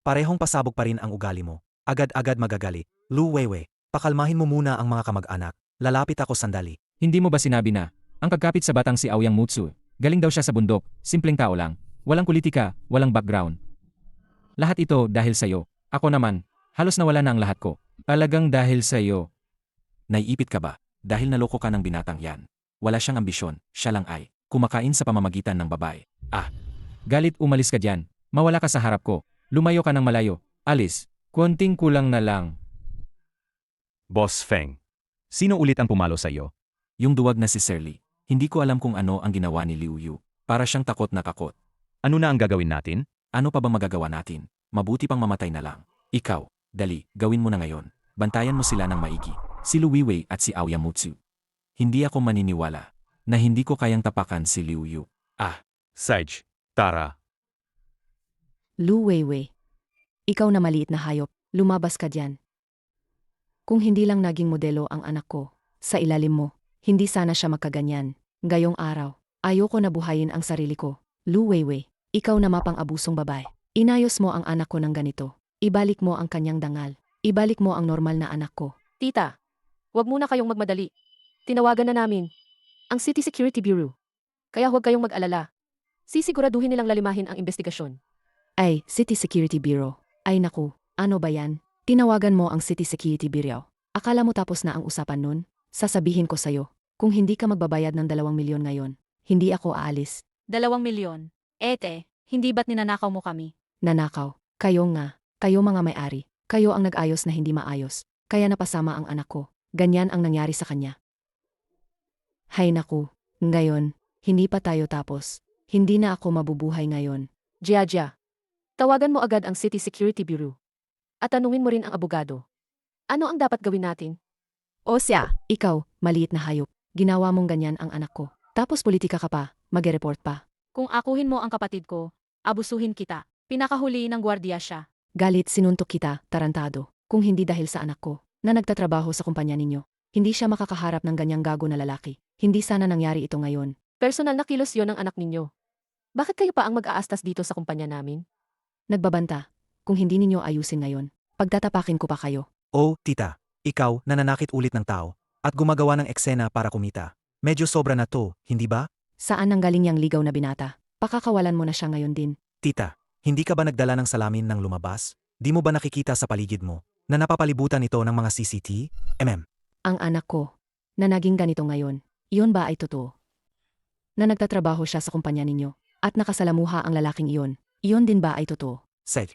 Parehong pasabog pa rin ang ugali mo. Agad-agad magagalit. Lu Weiwei, pakalmahin mo muna ang mga kamag-anak. Lalapit ako sandali. Hindi mo ba sinabi na, ang pagkapit sa batang si Aoyang Mutsu, galing daw siya sa bundok, simpleng tao lang, walang politika, walang background. Lahat ito dahil sa'yo. Ako naman, halos nawala na ang lahat ko. Talagang dahil sa'yo. Naiipit ka ba? Dahil naloko ka ng binatang yan. Wala siyang ambisyon, siya lang ay kumakain sa pamamagitan ng babae. Galit, umalis ka dyan. Mawala ka sa harap ko. Lumayo ka ng malayo. Alis. Konting kulang na lang. Boss Feng. Sino ulit ang pumalo sa iyo? Yung duwag na si Sir Lee. Hindi ko alam kung ano ang ginawa ni Liu Yu. Para siyang takot na kakot. Ano na ang gagawin natin? Ano pa ba magagawa natin? Mabuti pang mamatay na lang. Ikaw, dali, gawin mo na ngayon. Bantayan mo sila ng maigi. Si Lu Weiwei at si Aoyang Mutsu. Hindi ako maniniwala na hindi ko kayang tapakan si Liu Yu. Sage. Tara. Lu Weiwei. Ikaw na maliit na hayop, lumabas ka dyan. Kung hindi lang naging modelo ang anak ko, sa ilalim mo, hindi sana siya magkaganyan. Gayong araw, ayoko na buhayin ang sarili ko. Lu Weiwei, ikaw na mapang-abusong babae. Inayos mo ang anak ko ng ganito. Ibalik mo ang kanyang dangal. Ibalik mo ang normal na anak ko. Tita, huwag muna kayong magmadali. Tinawagan na namin ang City Security Bureau. Kaya huwag kayong mag-alala. Sisiguraduhin nilang lalimahin ang investigasyon. Ay, City Security Bureau. Ay naku, ano ba yan? Tinawagan mo ang City Security Bureau. Akala mo tapos na ang usapan nun? Sasabihin ko sa'yo, kung hindi ka magbabayad ng 2 milyon ngayon, hindi ako aalis. 2 milyon. Ete, hindi ba't ninanakaw mo kami? Nanakaw. Kayo nga. Kayo mga may-ari. Kayo ang nag-ayos na hindi maayos. Kaya napasama ang anak ko. Ganyan ang nangyari sa kanya. Hay naku. Ngayon, hindi pa tayo tapos. Hindi na ako mabubuhay ngayon. Jia. Tawagan mo agad ang City Security Bureau. At tanungin mo rin ang abogado. Ano ang dapat gawin natin? Siya. Ikaw, maliit na hayop. Ginawa mong ganyan ang anak ko. Tapos politika ka pa, mag-report pa. Kung akuhin mo ang kapatid ko, abusuhin kita. Pinakahuli ng gwardiya siya. Galit, sinuntok kita, tarantado. Kung hindi dahil sa anak ko, na nagtatrabaho sa kumpanya ninyo, hindi siya makakaharap ng ganyang gago na lalaki. Hindi sana nangyari ito ngayon. Personal na kilos yon ng anak ninyo. Bakit kayo pa ang mag-aastas dito sa kumpanya namin? Nagbabanta. Kung hindi ninyo ayusin ngayon, pagtatapakin ko pa kayo. Oh, tita, ikaw nananakit ulit ng tao at gumagawa ng eksena para kumita. Medyo sobra na to, hindi ba? Saan nanggaling yang ligaw na binata? Pakakawalan mo na siya ngayon din. Tita, hindi ka ba nagdala ng salamin ng lumabas? Di mo ba nakikita sa paligid mo na napapalibutan ito ng mga CCTV? Ang anak ko, na naging ganito ngayon, iyon ba ay totoo? Na nagtatrabaho siya sa kumpanya ninyo at nakasalamuha ang lalaking iyon, iyon din ba ay totoo? Seth,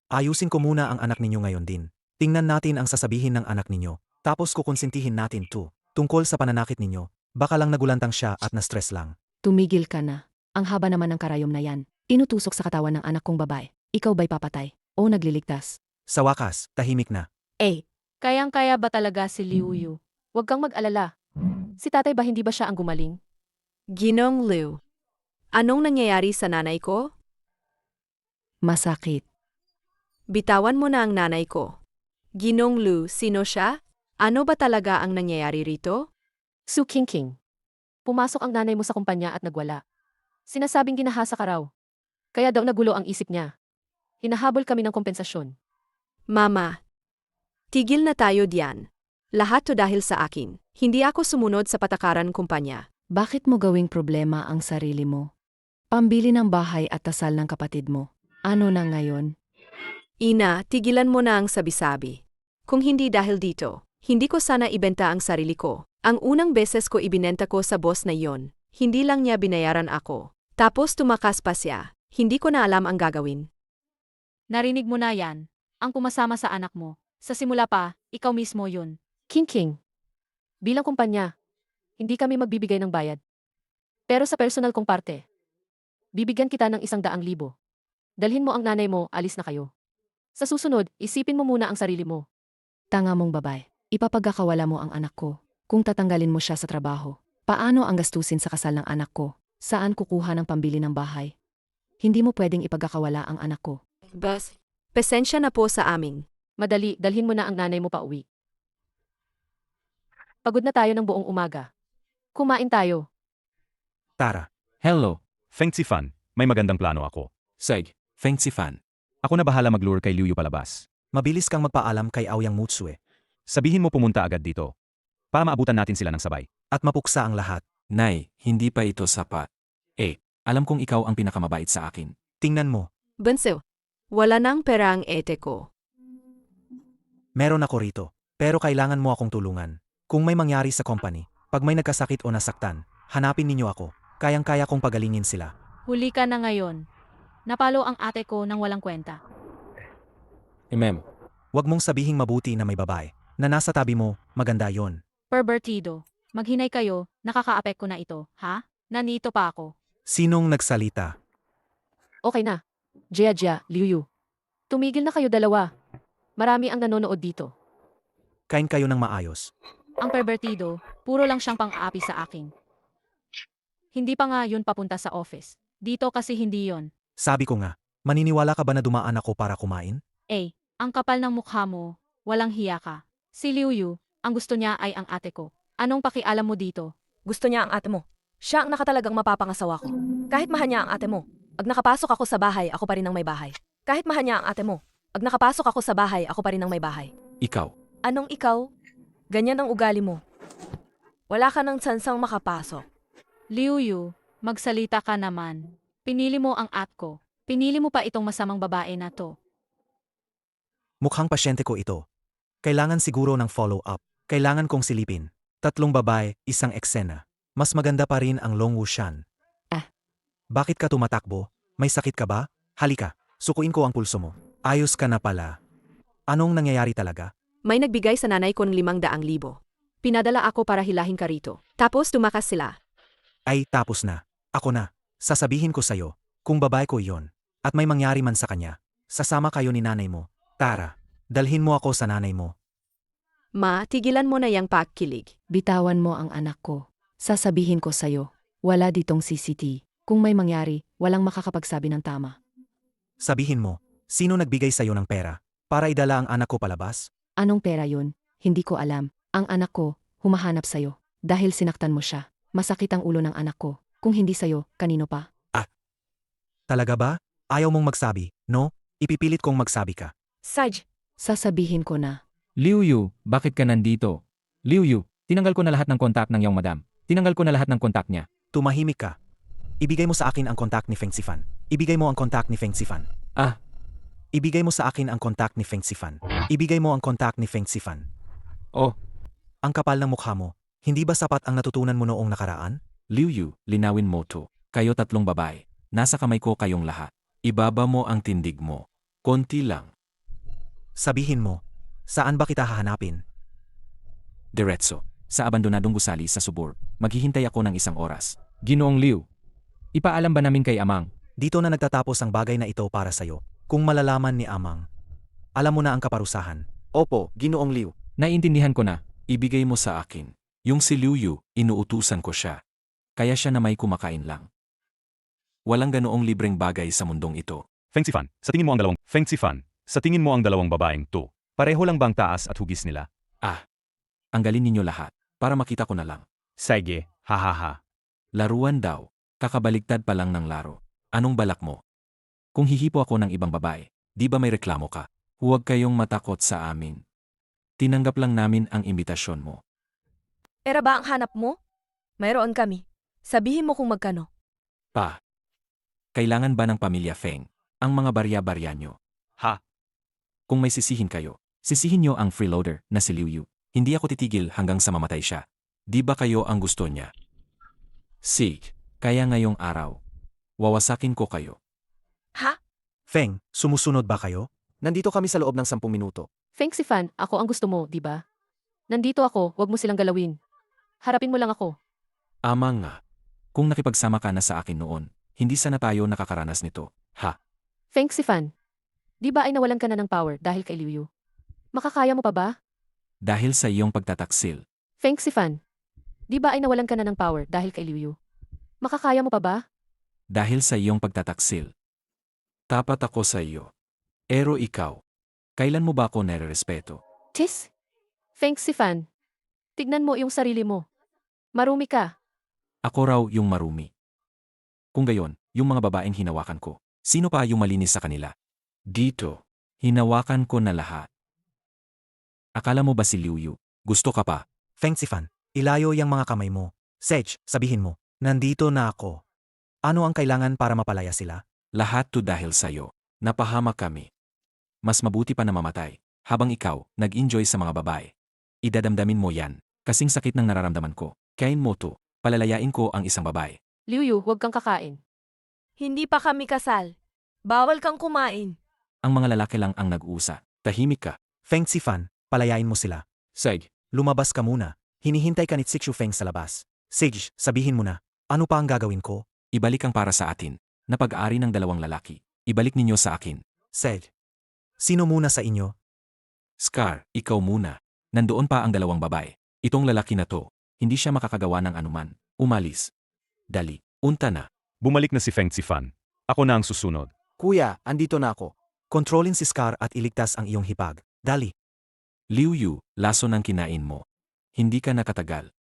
ayusin ko muna ang anak ninyo ngayon din. Tingnan natin ang sasabihin ng anak ninyo, tapos kukonsintihin natin to. Tungkol sa pananakit ninyo, baka lang nagulantang siya at na-stress lang. Tumigil ka na. Ang haba naman ng karayom na yan. Tinutusok sa katawan ng anak kong babae. Ikaw ba'y papatay? O nagliligtas? Sa wakas, tahimik na. Kayang-kaya ba talaga si Liu Yu? Huwag kang mag-alala. Si tatay ba hindi ba siya ang gumaling? Ginong Liu, anong nangyayari sa nanay ko? Masakit. Bitawan mo na ang nanay ko. Ginong Liu, sino siya? Ano ba talaga ang nangyayari rito? Su King. Pumasok ang nanay mo sa kumpanya at nagwala. Sinasabing ginahasa ka raw. Kaya daw nagulo ang isip niya. Hinahabol kami ng kompensasyon. Mama, tigil na tayo diyan. Lahat to dahil sa akin. Hindi ako sumunod sa patakaran kumpanya. Bakit mo gawing problema ang sarili mo? Pambili ng bahay at tasal ng kapatid mo. Ano na ngayon? Ina, tigilan mo na ang sabi-sabi. Kung hindi dahil dito, hindi ko sana ibenta ang sarili ko. Ang unang beses ko ibinenta ko sa boss na iyon, hindi lang niya binayaran ako. Tapos tumakas pa siya. Hindi ko na alam ang gagawin. Narinig mo na yan. Ang pumasama sa anak mo. Sa simula pa, ikaw mismo yun. King. Bilang kumpanya, hindi kami magbibigay ng bayad. Pero sa personal kong parte, bibigyan kita ng 100,000. Dalhin mo ang nanay mo, alis na kayo. Sa susunod, isipin mo muna ang sarili mo. Tanga mong babae, ipapagkakawala mo ang anak ko. Kung tatanggalin mo siya sa trabaho, paano ang gastusin sa kasal ng anak ko? Saan kukuha ng pambili ng bahay? Hindi mo pwedeng ipagkakawala ang anak ko. Boss, pasensya na po sa amin. Madali, dalhin mo na ang nanay mo pa uwi. Pagod na tayo ng buong umaga. Kumain tayo. Tara, Hello, Feng Zifan, may magandang plano ako. Seg, Feng Zifan. Ako na bahala mag-lure kay Liu Yu palabas. mabilis kang magpaalam kay Aoyang Mutsue Sabihin mo pumunta agad dito. Para maabutan natin sila ng sabay. at mapuksa ang lahat. Nay, hindi pa ito sapat. Alam kong ikaw ang pinakamabait sa akin. Tingnan mo, Bunso, wala nang pera ang ete ko. meron ako rito. Pero kailangan mo akong tulungan. Kung may mangyari sa company, pag may nagkasakit o nasaktan, hanapin ninyo ako. Kayang-kaya kong pagalingin sila. Huli ka na ngayon. Napalo ang ate ko nang walang kwenta. Ma'am, Huwag mong sabihing mabuti na may babae. Na nasa tabi mo, maganda yon. Pervertido. Maghinay kayo, nakaka-apek ko na ito, ha? Nanito pa ako. Sinong nagsalita? Okay na. Jia, Liu Yu. Tumigil na kayo dalawa. Marami ang nanonood dito. Kain kayo ng maayos. Ang pervertido, puro lang siyang pang-aapi sa akin. Hindi pa nga yun papunta sa office. Dito kasi hindi yon. Sabi ko nga, maniniwala ka ba na dumaan ako para kumain? Ang kapal ng mukha mo, walang hiya ka. Si Liu Yu, ang gusto niya ay ang ate ko. Anong pakialam mo dito? Gusto niya ang ate mo. Siya ang nakatalagang mapapangasawa ko. Kahit mahal niya ang ate mo, pag nakapasok ako sa bahay, ako pa rin ang may bahay. Kahit mahal niya ang ate mo, pag nakapasok ako sa bahay, ako pa rin ang may bahay. ikaw. Anong ikaw? Ganyan ang ugali mo. Wala ka ng tsansang makapasok. Liu Yu, magsalita ka naman. Pinili mo ang at ko. Pinili mo pa itong masamang babae na to. Mukhang pasyente ko ito. Kailangan siguro ng follow-up. Kailangan kong silipin. 3 babae, 1 eksena. Mas maganda pa rin ang Long Wushan. Bakit ka tumatakbo? May sakit ka ba? Halika, sukuin ko ang pulso mo. Ayos ka na pala. Anong nangyayari talaga? May nagbigay sa nanay ko ng 500,000. Pinadala ako para hilahin ka rito. Tapos tumakas sila. Ay, tapos na. Ako na. Sasabihin ko sa'yo, kung babae ko iyon, at may mangyari man sa kanya, sasama kayo ni nanay mo. Tara, dalhin mo ako sa nanay mo. Ma, tigilan mo na yang pagkilig. Bitawan mo ang anak ko. Sasabihin ko sa'yo, wala ditong CCTV. Kung may mangyari, walang makakapagsabi ng tama. Sabihin mo, sino nagbigay sa'yo ng pera para idala ang anak ko palabas? Anong pera yun? Hindi ko alam. Ang anak ko, humahanap sa'yo. Dahil sinaktan mo siya. Masakit ang ulo ng anak ko. Kung hindi sa'yo, kanino pa? Talaga ba? Ayaw mong magsabi, no? Ipipilit kong magsabi ka. Saj, Sasabihin ko na. Liu Yu, bakit ka nandito? Liu Yu, tinanggal ko na lahat ng kontak ng iyong madam. Tinanggal ko na lahat ng kontak niya. Tumahimik ka. Ibigay mo sa akin ang kontak ni Feng Zifan. Ibigay mo ang kontak ni Feng Zifan. Ibigay mo sa akin ang kontak ni Feng Zifan. Ibigay mo ang kontak ni Feng Zifan. Oh. Ang kapal ng mukha mo. Hindi ba sapat ang natutunan mo noong nakaraan? Liu Yu, linawin mo to. Kayo 3 babae. Nasa kamay ko kayong lahat. Ibaba mo ang tindig mo. Konti lang. Sabihin mo, saan ba kita hahanapin? Diretso. Sa abandonadong gusali sa subur. Maghihintay ako ng 1 oras. Ginoong Liu. Ipaalam ba namin kay Amang? Dito na nagtatapos ang bagay na ito para sa'yo. Kung malalaman ni Amang. Alam mo na ang kaparusahan. Opo, Ginoong Liu. Naiintindihan ko na, ibigay mo sa akin. Yung si Liu Yu, inuutusan ko siya. Kaya siya na may kumakain lang. Walang ganoong libreng bagay sa mundong ito. Feng Zifan, sa tingin mo ang dalawang babaeng to, pareho lang bang taas at hugis nila? Anggalin ninyo lahat, para makita ko na lang. Sige, hahaha. Laruan daw, kakabaligtad pa lang ng laro. Anong balak mo? Kung hihipo ako ng ibang babae, di ba may reklamo ka? Huwag kayong matakot sa amin. Tinanggap lang namin ang imbitasyon mo. Era ba ang hanap mo? Mayroon kami. Sabihin mo kung magkano. Pa, kailangan ba ng pamilya Feng ang mga barya-barya nyo? Ha? Kung may sisihin kayo, sisihin nyo ang freeloader na si Liu Yu. Hindi ako titigil hanggang sa mamatay siya. Di ba kayo ang gusto niya? Sig, kaya ngayong araw, wawasakin ko kayo. Ha? Feng, sumusunod ba kayo? Nandito kami sa loob ng 10 minuto. Feng Sifan, ako ang gusto mo, di ba? Nandito ako, wag mo silang galawin. Harapin mo lang ako. Ama nga. Kung nakipagsama ka na sa akin noon, hindi sana tayo nakakaranas nito. Ha? Feng Sifan, di ba ay nawalan ka na ng power dahil kay Liu Yu? Makakaya mo pa ba? Dahil sa iyong pagtataksil. Feng Sifan, di ba ay nawalan ka na ng power dahil kay Liu Yu? Makakaya mo pa ba? Dahil sa iyong pagtataksil. Tapat ako sa iyo. Pero ikaw, kailan mo ba ako nare-respeto? Tis? Feng Sifan, tignan mo yung sarili mo. Marumi ka. Ako raw yung marumi. Kung gayon, yung mga babaeng hinawakan ko, sino pa yung malinis sa kanila? Dito, hinawakan ko na lahat. Akala mo ba si Liu Yu? Gusto ka pa? Feng Zifan, ilayo yung mga kamay mo. Sage, sabihin mo, nandito na ako. Ano ang kailangan para mapalaya sila? Lahat to dahil sa'yo. Napahamak kami. Mas mabuti pa na mamatay, habang ikaw, nag-enjoy sa mga babae. Idadamdamin mo yan, kasing sakit ng nararamdaman ko. Kain mo to, palalayain ko ang isang babae. Liu Yu, huwag kang kakain. Hindi pa kami kasal. Bawal kang kumain. Ang mga lalaki lang ang nag-uusa. Tahimik ka. Feng Zifan, palayain mo sila. Sage, Lumabas ka muna. Hinihintay ka ni Sixu Feng sa labas. Sage, sabihin mo na, ano pa ang gagawin ko? ibalik ang para sa atin, na pag-ari ng dalawang lalaki. Ibalik ninyo sa akin. Sage. Sino muna sa inyo? Scar, ikaw muna. Nandoon pa ang dalawang babae. Itong lalaki na to, hindi siya makakagawa ng anuman. Umalis. Dali, unta na. Bumalik na si Feng Zifan. Ako na ang susunod. Kuya, andito na ako. Kontrolin si Scar at iligtas ang iyong hipag. Dali. Liu Yu, laso ng kinain mo. Hindi ka nakatagal.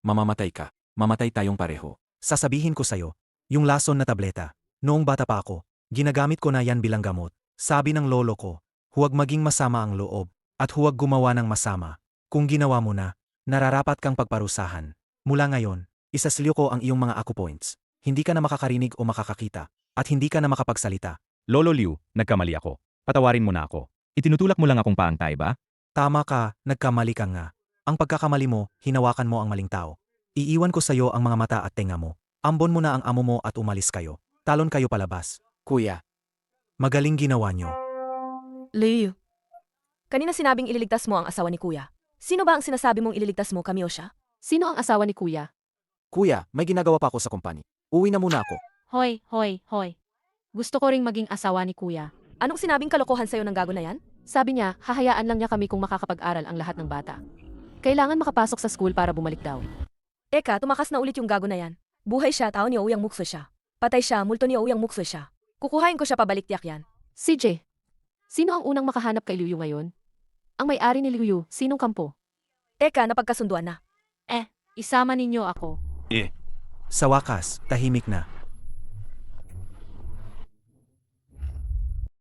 Mamamatay ka. Mamatay tayong pareho. Sasabihin ko sa'yo, yung lason na tableta. Noong bata pa ako, ginagamit ko na yan bilang gamot. Sabi ng lolo ko, huwag maging masama ang loob, at huwag gumawa ng masama. Kung ginawa mo na, nararapat kang pagparusahan. Mula ngayon, isasilyo ko ang iyong mga acupoints. Hindi ka na makakarinig o makakakita, at hindi ka na makapagsalita. Lolo Liu, nagkamali ako. Patawarin mo na ako. Itinutulak mo lang akong paantay ba? Tama ka, nagkamali ka nga. Ang pagkakamali mo, hinawakan mo ang maling tao. Iiwan ko sa'yo ang mga mata at tenga mo. Ambon mo na ang amo mo at umalis kayo. Talon kayo palabas. Kuya, Magaling ginawa nyo. Liu. Kanina sinabing ililigtas mo ang asawa ni Kuya. Sino ba ang sinasabi mong ililigtas mo, kami o siya? Sino ang asawa ni Kuya? kuya, may ginagawa pa ako sa kumpanya. Uwi na muna ako. Hoy, hoy, hoy. Gusto ko ring maging asawa ni Kuya. Anong sinabing kalokohan sa'yo ng gago na yan? Sabi niya, hahayaan lang niya kami kung makakapag-aral ang lahat ng bata. Kailangan makapasok sa school para bumalik daw. Eka, tumakas na ulit yung gago na yan. Buhay siya, tao niya uyang mukso siya. Patay siya, multo niya uyang mukso siya. Kukuhain ko siya pabalik tiyak yan. CJ, sino ang unang makahanap kay Liu Yu ngayon? Ang may-ari ni Liu Yu, sinong kampo? Eka, napagkasunduan na. Isama ninyo ako. Sa wakas, tahimik na.